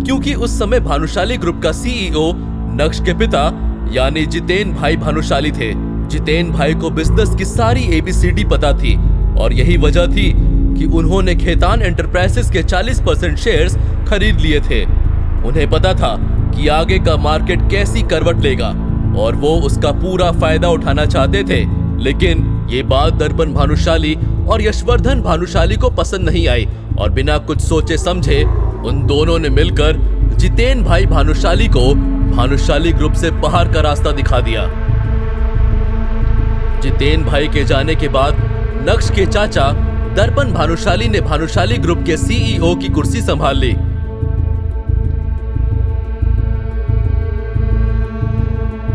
Speaker 1: क्योंकि उस समय भानुशाली ग्रुप का सीईओ नक्श के पिता यानी जितेन भाई भानुशाली थे। जितेन भाई को बिजनेस की सारी एबीसीडी पता थी और यही वजह थी कि उन्होंने खेतान एंटरप्राइजेस के 40% शेयर्स खरीद लिए थे। उन्हें पता था कि आगे का मार्केट कैसी करवट लेगा और वो उसका पूरा फायदा उठाना चाहते थे। लेकिन ये बात दर्पण भानुशाली और यशवर्धन भानुशाली को पसंद नहीं आई और बिना कुछ सोचे समझे उन दोनों ने मिलकर जितेन भाई भानुशाली को भानुशाली ग्रुप से बाहर का रास्ता दिखा दिया। जितेन भाई के जाने के बाद नक्श के चाचा दर्पण भानुशाली ने भानुशाली ग्रुप के सीईओ की कुर्सी संभाल ली।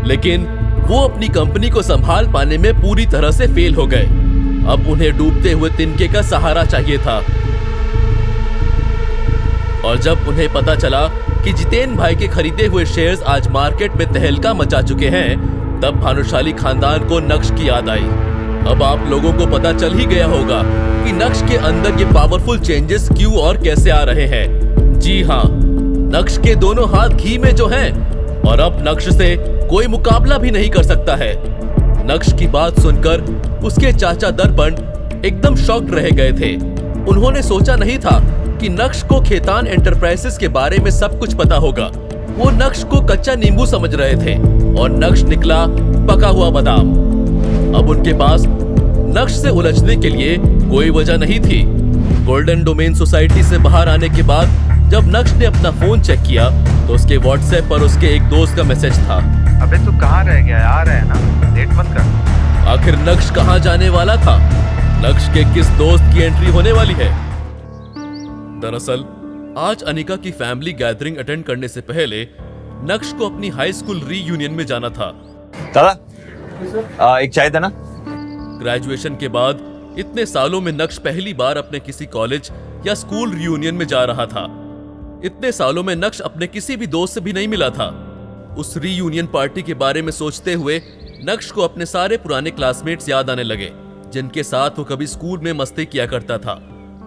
Speaker 1: लेकिन वो अपनी कंपनी को संभाल पाने में पूरी तरह से फेल हो गए। अब उन्हें डूबते हुए तिनके का सहारा चाहिए था। और जब उन्हें पता चला कि जितेन भाई के खरीदे हुए शेयर्स आज मार्केट में तहलका मचा चुके हैं, तब भानुशाली खानदान को नक्श की याद आई। अब आप लोगों को पता चल ही गया होगा कि नक्श के अंदर ये पावरफुल चेंजेस क्यों और कैसे आ रहे हैं। जी हाँ, नक्श के दोनों हाथ घी में जो हैं और अब नक्श से कोई मुकाबला भी नहीं कर सकता है। नक्श की बात सुनकर उसके चाचा दर्पण एकदम शॉक्ड रह गए थे। उन्होंने सोचा नहीं था कि नक्श को खेतान एंटरप्राइजेस के बारे में सब कुछ पता होगा। वो नक्श को कच्चा नींबू समझ रहे थे और नक्श निकला पका हुआ बादाम। अब उनके पास नक्श से उलझने के लिए कोई वजह नहीं थी। गोल्डन डोमेन सोसाइटी से बाहर आने के बाद जब नक्श ने अपना फोन चेक किया तो उसके व्हाट्सएप पर उसके एक दोस्त का मैसेज था।
Speaker 13: अबे तू कहाँ रह गया? आ रहा है ना, लेट मत कर।
Speaker 1: आखिर नक्श कहाँ जाने वाला था? नक्श के किस दोस्त की एंट्री होने वाली है? दरअसल आज अनिका की फैमिली गैदरिंग अटेंड करने से पहले नक्श को अपनी हाई स्कूल रीयूनियन में जाना था।
Speaker 3: दादा, एक चाय देना।
Speaker 1: ग्रेजुएशन के बाद इतने सालों में नक्श पहली बार अपने किसी कॉलेज या स्कूल रियूनियन में जा रहा था। इतने सालों में नक्श अपने किसी भी दोस्त से भी नहीं मिला था। उस रीयूनियन पार्टी के बारे में सोचते हुए नक्श को अपने सारे पुराने क्लासमेट्स याद आने लगे, जिनके साथ वो कभी स्कूल में मस्ती किया करता था।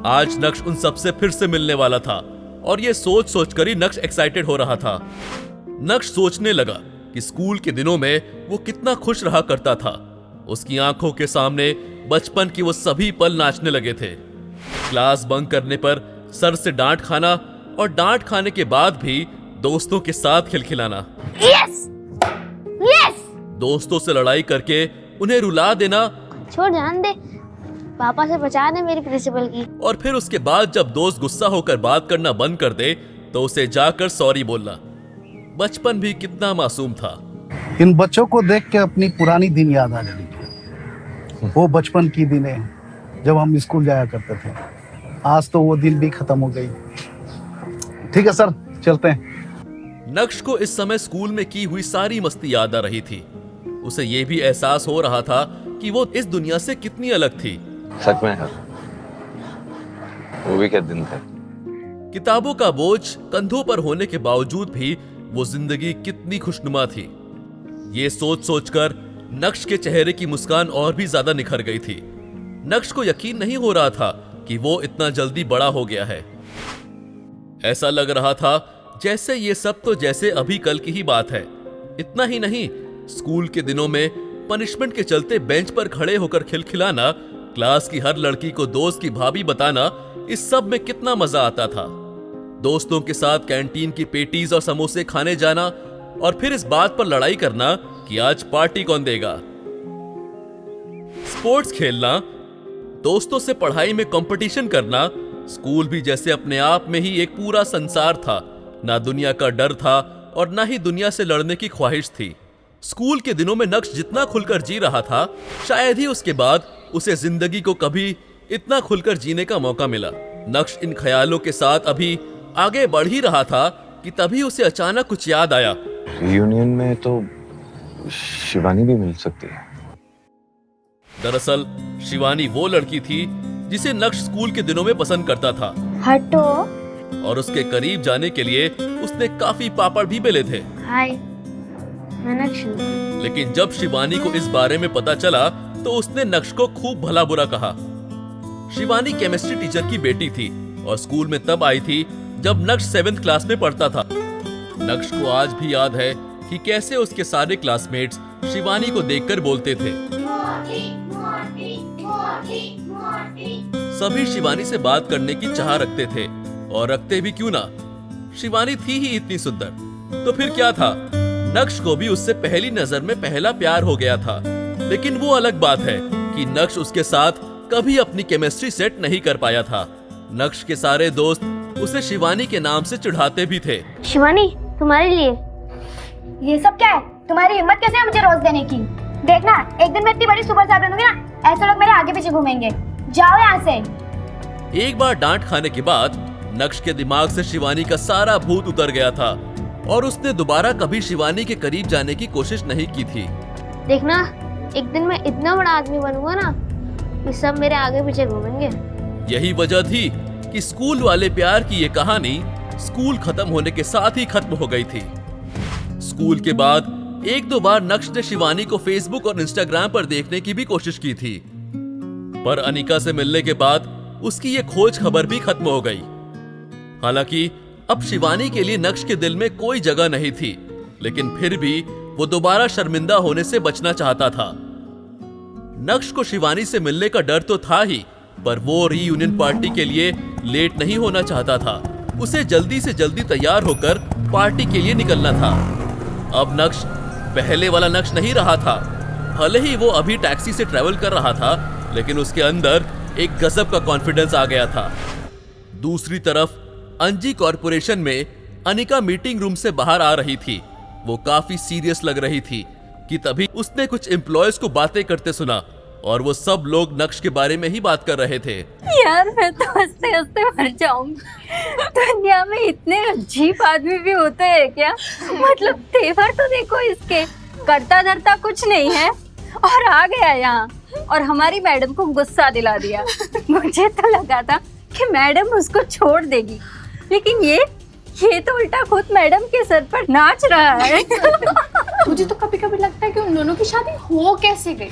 Speaker 1: आज नक्श उन सबसे फिर से मिलने वाला था और ये सोच सोचकर ही नक्श एक्साइटेड हो रहा था। नक्श सोचने लगा कि स्कूल के दिनों में वो कितना खुश रहा करता था। उसकी आंखों के सामने बचपन के वो सभी पल नाचने लगे थे। क्लास बंक करने पर सर से डांट खाना और डांट खाने के बाद भी दोस्तों के साथ खिलखिलाना।
Speaker 10: यस! यस!
Speaker 1: दोस्तों से लड़ाई करके उन्हें रुला देना।
Speaker 10: छोड़, जान दे, पापा से बचा दे मेरी प्रिंसिपल की।
Speaker 1: और फिर उसके बाद जब दोस्त गुस्सा होकर बात करना बंद कर दे तो उसे जाकर सॉरी बोलना। बचपन भी कितना मासूम था।
Speaker 14: इन बच्चों को देख के अपनी पुरानी दिन याद आ रही है। वो बचपन की दिनें जब हम स्कूल जाया करते थे। आज तो वो दिन भी खत्म हो गई। ठीक है सर, चलते हैं।
Speaker 1: नक्श को इस समय स्कूल में की हुई सारी मस्ती याद आ रही थी। उसे ये भी एहसास हो रहा था कि वो इस दुनिया से कितनी अलग थी।
Speaker 3: सच में यार, वो भी क्या दिन थे।
Speaker 1: किताबों का बोझ कंधों पर होने के बावजूद भी वो जिंदगी कितनी खुशनुमा थी। ये सोच सोचकर नक्श के चेहरे की मुस्कान और भी ज्यादा निखर गई थी। नक्श को यकीन नहीं हो रहा था कि वो इतना जल्दी बड़ा हो गया है। ऐसा लग रहा था जैसे ये सब तो जैसे अभी कल की ही बात है। इतना ही नहीं, स्कूल के दिनों में पनिशमेंट के चलते बेंच पर खड़े होकर खिलखिलाना, क्लास की हर लड़की को दोस्त की भाभी बताना, इस सब में कितना मजा आता था। दोस्तों के साथ कैंटीन की पेटीज और समोसे खाने जाना और फिर इस बात पर लड़ाई करना कि आज पार्टी कौन देगा। स्पोर्ट्स खेलना, दोस्तों से पढ़ाई में कंपटीशन करना। स्कूल भी जैसे अपने आप में ही एक पूरा संसार था। ना दुनिया का डर था और ना ही दुनिया से लड़ने की ख्वाहिश थी। स्कूल के दिनों में नक्श जितना खुलकर जी रहा था, शायद ही उसके बाद उसे जिंदगी को कभी इतना खुलकर जीने का मौका मिला। नक्श इन ख्यालों के साथ अभी आगे बढ़ ही रहा था कि तभी उसे अचानक कुछ याद आया।
Speaker 3: यूनियन में तो शिवानी भी मिल सकती है।
Speaker 1: दरअसल शिवानी वो लड़की थी जिसे नक्श स्कूल के दिनों में पसंद करता था।
Speaker 10: हटो।
Speaker 1: और उसके करीब जाने के लिए उसने काफी पापड़ भी बेले थे।
Speaker 10: हाय, मैं नक्श हूं।
Speaker 1: लेकिन जब शिवानी को इस बारे में पता चला तो उसने नक्श को खूब भला बुरा कहा। शिवानी केमिस्ट्री टीचर की बेटी थी और स्कूल में तब आई थी जब नक्श 7th क्लास में पढ़ता था। नक्श को आज भी याद है कि कैसे उसके सारे क्लासमेट्स शिवानी को देखकर बोलते थे। सभी शिवानी से बात करने की चाह रखते थे, और रखते भी क्यों ना, शिवानी थी ही इतनी सुंदर। तो फिर क्या था, नक्श को भी उससे पहली नजर में पहला प्यार हो गया था। लेकिन वो अलग बात है कि नक्श उसके साथ कभी अपनी केमिस्ट्री सेट नहीं कर पाया था। नक्श के सारे दोस्त उसे शिवानी के नाम से चिढ़ाते भी थे।
Speaker 10: शिवानी, तुम्हारे लिए
Speaker 15: ये सब क्या है? तुम्हारी हिम्मत कैसे है मुझे रोज देने की? देखना, एक दिन मैं इतनी बड़ी सुपर स्टार बनूंगी ना, ऐसे लोग मेरे आगे पीछे घूमेंगे। जाओ यहाँ से।
Speaker 1: एक बार डांट खाने के बाद नक्श के दिमाग से शिवानी का सारा भूत उतर गया था और उसने दोबारा कभी शिवानी के करीब जाने की कोशिश नहीं की थी।
Speaker 10: देखना, एक दिन मैं इतना बड़ा आदमी बनूंगा ना कि सब मेरे आगे पीछे घूमेंगे।
Speaker 1: यही वजह थी कि स्कूल वाले प्यार की ये कहानी स्कूल खत्म होने के साथ ही खत्म हो गई थी। स्कूल के बाद एक दो बार नक्श ने शिवानी को फेसबुक और इंस्टाग्राम पर देखने की भी कोशिश की थी, पर अनिका से मिलने के बाद उसकी ये खोज खबर भी खत्म हो गई। हालांकि अब शिवानी के लिए नक्श के दिल में कोई जगह नहीं थी, लेकिन फिर भी वो दोबारा शर्मिंदा होने से बचना चाहता था। नक्श को शिवानी से मिलने का डर तो था ही, पर वो रीयूनियन पार्टी के लिए लेट नहीं होना चाहता था। उसे जल्दी से जल्दी तैयार होकर पार्टी के लिए निकलना था। अब नक्श पहले वाला नक्श नहीं रहा था। भले ही वो अभी टैक्सी से ट्रैवल कर रहा था, लेकिन उसके अंदर एक गजब का कॉन्फिडेंस आ गया था। दूसरी तरफ अंजी कॉर्पोरेशन में अनिका मीटिंग रूम से बाहर आ रही थी। वो काफी सीरियस लग रही थी कि तभी उसने कुछ एम्प्लॉयज को बातें करते सुना, और वो सब लोग नक्श के बारे में ही बात कर रहे थे।
Speaker 7: यार मैं तो हंसते हंसते मर जाऊंगी। दुनिया में इतने अजीब आदमी भी होते हैं क्या? मतलब तेवर तो देखो इसके, करता धरता कुछ नहीं है और आ गया यहाँ और हमारी मैडम को गुस्सा दिला दिया। मुझे तो लगा था कि मैडम उसको छोड़ देगी, लेकिन ये तो उल्टा खुद मैडम के सर पर नाच रहा है।
Speaker 2: मुझे तो कभी कभी लगता है कि उन दोनों की शादी हो कैसे गई।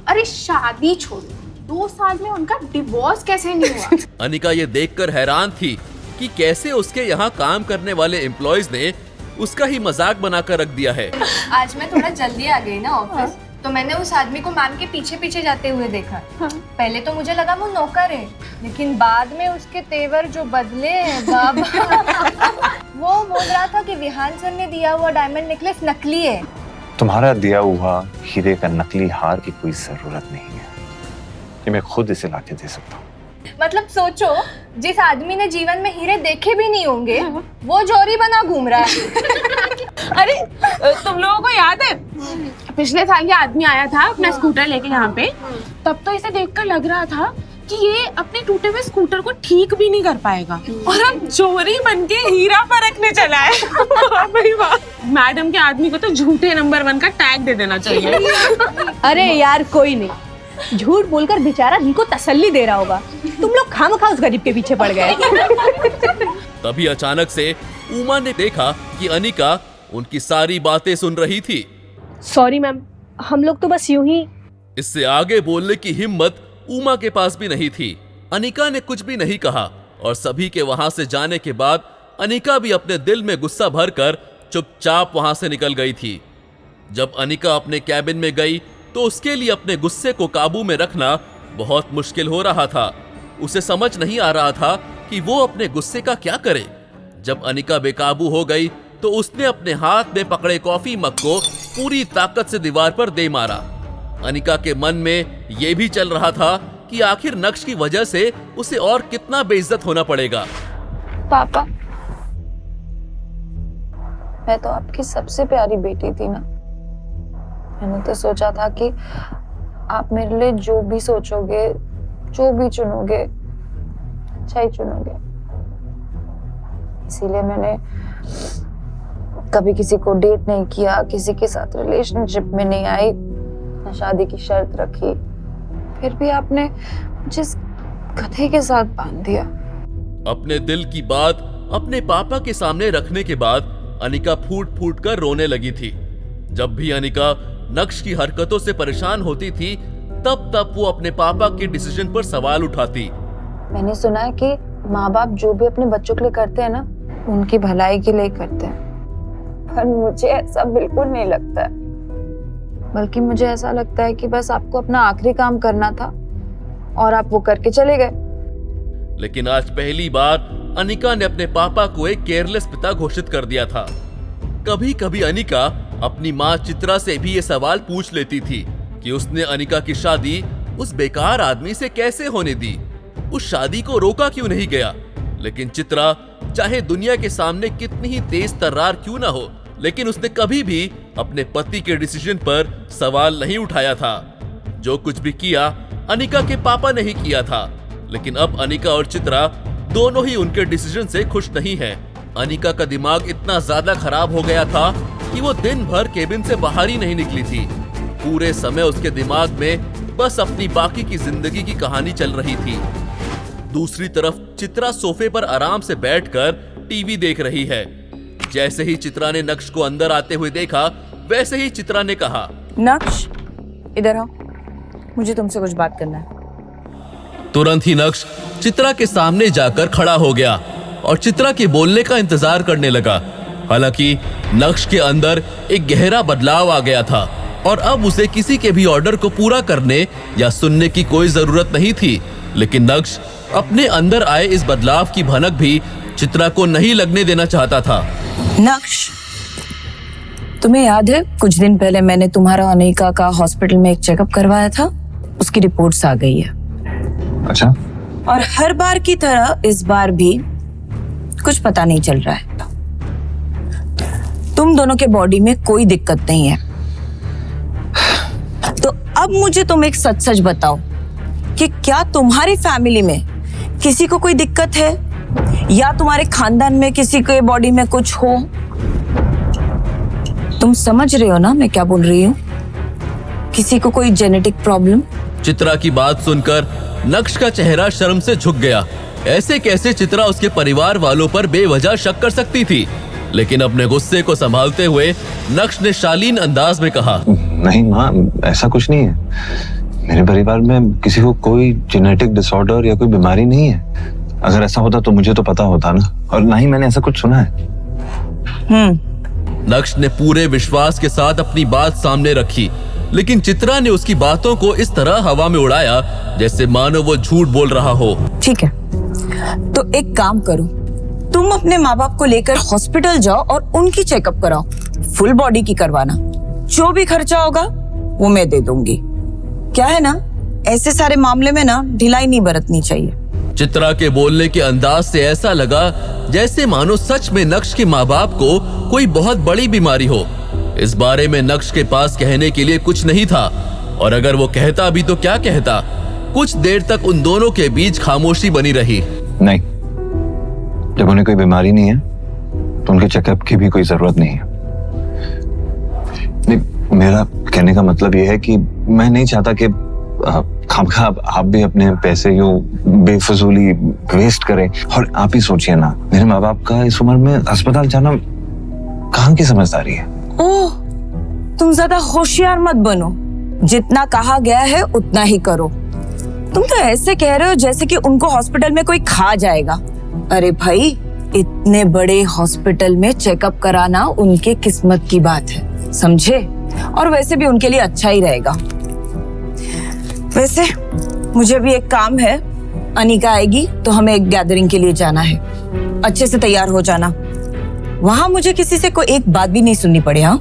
Speaker 2: अरे शादी छोड़ो, 2 साल में उनका डिवोर्स कैसे नहीं हुआ?
Speaker 1: अनिका ये देखकर हैरान थी कि कैसे उसके यहाँ काम करने वाले एम्प्लॉयज ने उसका ही मजाक बनाकर रख दिया है।
Speaker 2: आज मैं थोड़ा जल्दी आ गई ना ऑफिस, तो मैंने उस आदमी को मैम के पीछे पीछे जाते हुए देखा। पहले तो मुझे लगा वो नौकर है, लेकिन बाद में उसके तेवर जो बदले हैं बाबा। वो बोल रहा था कि विहान सर ने दिया हुआ डायमंड नेकलेस नकली है।
Speaker 3: तुम्हारा दिया हुआ हीरे का नकली हार की कोई जरूरत नहीं है, कि मैं खुद इसे लाके दे सकता हूँ।
Speaker 2: मतलब सोचो, जिस आदमी ने जीवन में हीरे देखे भी नहीं होंगे, वो जोरी बना घूम रहा है।
Speaker 16: अरे तुम लोगों को याद है पिछले साल ये आदमी आया था अपना स्कूटर लेके यहाँ पे, तब तो इसे देखकर लग रहा था कि ये अपने टूटे हुए स्कूटर को ठीक भी नहीं कर पाएगा, और अब जोरी बनके हीरा परखने चला है। भाई वाह, मैडम के आदमी को तो झूठे नंबर 1 का टैग दे देना चाहिए।
Speaker 17: अरे यार कोई नहीं, झूठ बोलकर बेचारा इनको तसल्ली दे रहा होगा। तुम लोग खामखा उस गरीब के पीछे पड़ गए।
Speaker 1: तभी अचानक से उमा ने देखा कि अनिका उनकी सारी बातें सुन रही थी।
Speaker 17: सॉरी मैम, हम लोग तो बस यूं ही।
Speaker 1: इससे आगे बोलने की हिम्मत उमा के पास भी नहीं थी। अनिका ने कुछ भी नहीं कहा, और सभी के वहां से जाने के बाद अनिका भी अपने दिल में गुस्सा भरकर चुपचाप वहां से निकल गई थी। जब अनिका अपने कैबिन में गई तो उसके लिए अपने गुस्से को काबू में रखना बहुत मुश्किल हो रहा था। उसे समझ नहीं आ रहा था कि वो अपने गुस्से का क्या करे। जब अनिका बेकाबू हो गई तो उसने अपने हाथ में पकड़े कॉफी मग को पूरी ताकत से दीवार पर दे मारा। अनिका के मन में ये भी चल रहा था कि आखिर नक्श की वजह से उसे और कितना बेइज्जत होना पड़ेगा।
Speaker 2: पापा, मैं तो आपकी सबसे प्यारी बेटी थी ना। मैंने तो सोचा था कि आप मेरे लिए जो भी सोचोगे, जो भी चुनोगे, अच्छा ही चुनोगे। इसीलिए मैंने कभी किसी को डेट नहीं किया, किसी के साथ रिलेशनशिप में नहीं आई, न शादी की शर्त रखी। फिर भी आपने मुझे गधे के साथ बांध दिया।
Speaker 1: अपने दिल की बात अपने पापा के सामने रखने के बाद अनिका फूट फूट कर रोने लगी थी। जब भी अनिका नक्श की हरकतों से परेशान होती थी, तब तब वो अपने पापा के डिसीजन पर सवाल उठाती।
Speaker 2: मैंने सुना है कि माँ बाप जो भी अपने बच्चों के लिए करते हैं ना, उनकी भलाई के लिए करते हैं, पर मुझे ऐसा बिल्कुल नहीं लगता है। बल्कि मुझे ऐसा लगता है कि बस आपको अपना आखिरी काम करना था और आप वो करके चले गए।
Speaker 1: लेकिन आज पहली बार अनिका ने अपने पापा को एक केयरलेस पिता घोषित कर दिया था। कभी कभी अनिका अपनी माँ चित्रा से भी ये सवाल पूछ लेती थी कि उसने अनिका की शादी उस बेकार आदमी से कैसे होने दी, उस शादी को रोका क्यों नहीं गया। लेकिन चित्रा चाहे दुनिया के सामने कितनी ही तेज तर्रार क्यों ना हो, लेकिन उसने कभी भी अपने पति के डिसीजन पर सवाल नहीं उठाया था। जो कुछ भी किया अनिका के पापा ने ही किया था, लेकिन अब अनिका और चित्रा दोनों ही उनके डिसीजन से खुश नहीं है। अनिका का दिमाग इतना ज्यादा खराब हो गया था कि वो दिन भर केबिन से बाहर ही नहीं निकली थी। पूरे समय उसके दिमाग में बस अपनी बाकी की जिंदगी की कहानी चल रही थी। दूसरी तरफ चित्रा सोफे पर आराम से बैठकर टीवी देख रही है। जैसे ही चित्रा ने नक्श को अंदर आते हुए देखा, वैसे ही चित्रा ने कहा,
Speaker 5: नक्श इधर आओ, मुझे तुमसे कुछ बात करना है।
Speaker 1: तुरंत ही नक्श चित्रा के सामने जाकर खड़ा हो गया और चित्रा के बोलने का इंतजार करने लगा। हालांकि नक्श के अंदर एक गहरा बदलाव आ गया था और अब उसे किसी के भी ऑर्डर को पूरा करने या सुनने की कोई जरूरत नहीं थी। लेकिन नक्श अपने अंदर आए इस बदलाव की भनक भी चित्रा को नहीं लगने देना चाहता था।
Speaker 5: नक्श, तुम्हें याद है कुछ दिन पहले मैंने तुम्हारा अनिका का हॉस्पिटल में एक चेकअप करवाया था? उसकी रिपोर्ट्स आ गई है।
Speaker 3: अच्छा।
Speaker 5: और हर बार की तरह इस बार भी कुछ पता नहीं चल रहा है। तुम दोनों के बॉडी में कोई दिक्कत नहीं है। तो अब मुझे तुम एक सच सच बताओ कि क्या तुम्हारी फैमिली में किसी को कोई दिक्कत है या तुम्हारे खानदान में किसी के बॉडी में कुछ हो? तुम समझ रहे हो ना मैं क्या बोल रही हूँ? किसी को कोई जेनेटिक प्रॉब्लम?
Speaker 1: चित्रा की बात सुनकर नक्श का चेहरा शर्म से झुक गया। ऐसे कैसे चित्रा उसके परिवार वालों पर बेवजह शक कर सकती थी। लेकिन अपने गुस्से को संभालते हुए नक्श ने शालीन अंदाज में कहा,
Speaker 3: नहीं माँ, ऐसा कुछ नहीं है। मेरे परिवार में किसी को कोई जेनेटिक डिसऑर्डर या कोई बीमारी नहीं है। अगर ऐसा होता तो मुझे तो पता होता ना, और ना ही मैंने ऐसा कुछ सुना है।
Speaker 1: नक्श ने पूरे विश्वास के साथ अपनी बात सामने रखी, लेकिन चित्रा ने उसकी बातों को इस तरह हवा में उड़ाया जैसे मानो वो झूठ बोल रहा हो।
Speaker 5: ठीक है, तो एक काम करो, तुम अपने माँ बाप को लेकर हॉस्पिटल जाओ और उनकी चेकअप कराओ। फुल बॉडी की करवाना। जो भी खर्चा होगा वो मैं दे दूंगी। क्या है ना, ऐसे सारे मामले में ना ढिलाई नहीं बरतनी चाहिए।
Speaker 1: चित्रा के बोलने के अंदाज से ऐसा लगा जैसे मानो सच में नक्श के माँ बाप को कोई बहुत बड़ी बीमारी हो। इस बारे में नक्श के पास कहने के लिए कुछ नहीं था, और अगर वो कहता भी तो क्या कहता। कुछ देर तक उन दोनों के बीच खामोशी बनी रही।
Speaker 3: नहीं, जब उन्हें कोई बीमारी नहीं है तो उनके चेकअप की भी कोई जरूरत नहीं है। नहीं, मेरा कहने का मतलब यह है कि मैं नहीं चाहता कि खामखा आप भी अपने पैसे यूं बेफजूली वेस्ट करें। और आप ही सोचिए ना, मेरे माँ बाप का इस उम्र में अस्पताल जाना कहाँ की समझदारी है।
Speaker 5: ओह, तुम ज्यादा होशियार मत बनो। जितना कहा गया है उतना ही करो। तुम तो ऐसे कह रहे हो जैसे कि उनको हॉस्पिटल में कोई खा जाएगा। अरे भाई, इतने बड़े हॉस्पिटल में चेकअप कराना उनके किस्मत की बात है, समझे? और वैसे भी उनके लिए अच्छा ही रहेगा। वैसे मुझे भी एक काम है, अनिका आएगी तो हमें एक गैदरिंग के लिए जाना है। अच्छे से तैयार हो जाना, वहां मुझे किसी से कोई एक बात भी नहीं सुननी पड़े। हाँ,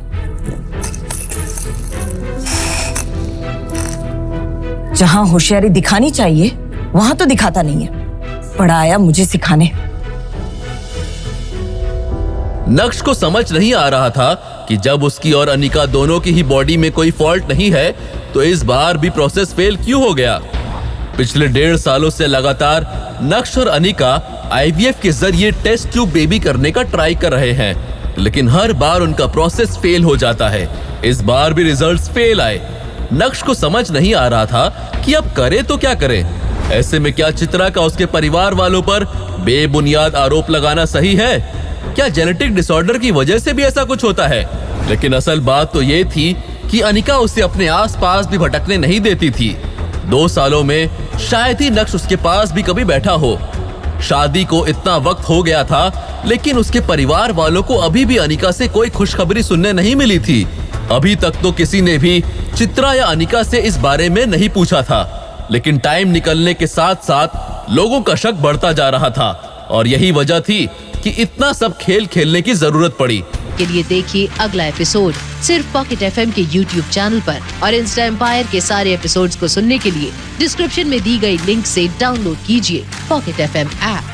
Speaker 5: जहां होशियारी दिखानी चाहिए वहां तो दिखाता नहीं है। पढ़ा आया मुझे सिखाने।
Speaker 1: नक्श को समझ नहीं आ रहा था कि जब उसकी और अनिका दोनों की ही बॉडी में कोई फॉल्ट नहीं है तो इस बार भी प्रोसेस फेल क्यों हो गया। पिछले 1.5 सालों से लगातार नक्श और अनिका आईवीएफ के जरिए टेस्ट ट्यूब बेबी करने का ट्राई कर रहे हैं, लेकिन हर बार उनका प्रोसेस फेल हो जाता है। इस बार भी रिजल्ट्स फेल आए। नक्श को समझ नहीं आ रहा था कि अब करे तो क्या करे। ऐसे में क्या चित्रा का उसके परिवार वालों पर बेबुनियाद आरोप लगाना सही है? क्या जेनेटिक डिसऑर्डर की वजह से भी ऐसा कुछ होता है? लेकिन असल बात तो ये थी कि अनिका उसे अपने आसपास भी भटकने नहीं देती थी। 2 सालों में शायद ही नक्श उसके पास भी कभी बैठा हो। शादी को इतना वक्त हो गया था, लेकिन उसके परिवार वालों को अभी भी अनिका से कोई खुशखबरी सुनने नहीं मिली थी। अभी तक तो किसी ने भी चित्रा या अनिका से इस बारे में नहीं पूछा था, लेकिन टाइम निकलने के साथ साथ लोगों का शक बढ़ता जा रहा था और यही वजह थी कि इतना सब खेल खेलने की जरूरत पड़ी।
Speaker 18: के लिए देखिए अगला एपिसोड सिर्फ पॉकेट एफएम के यूट्यूब चैनल पर और इंस्टा एम्पायर के सारे एपिसोड्स को सुनने के लिए डिस्क्रिप्शन में दी गई लिंक से डाउनलोड कीजिए पॉकेट एफएम ऐप।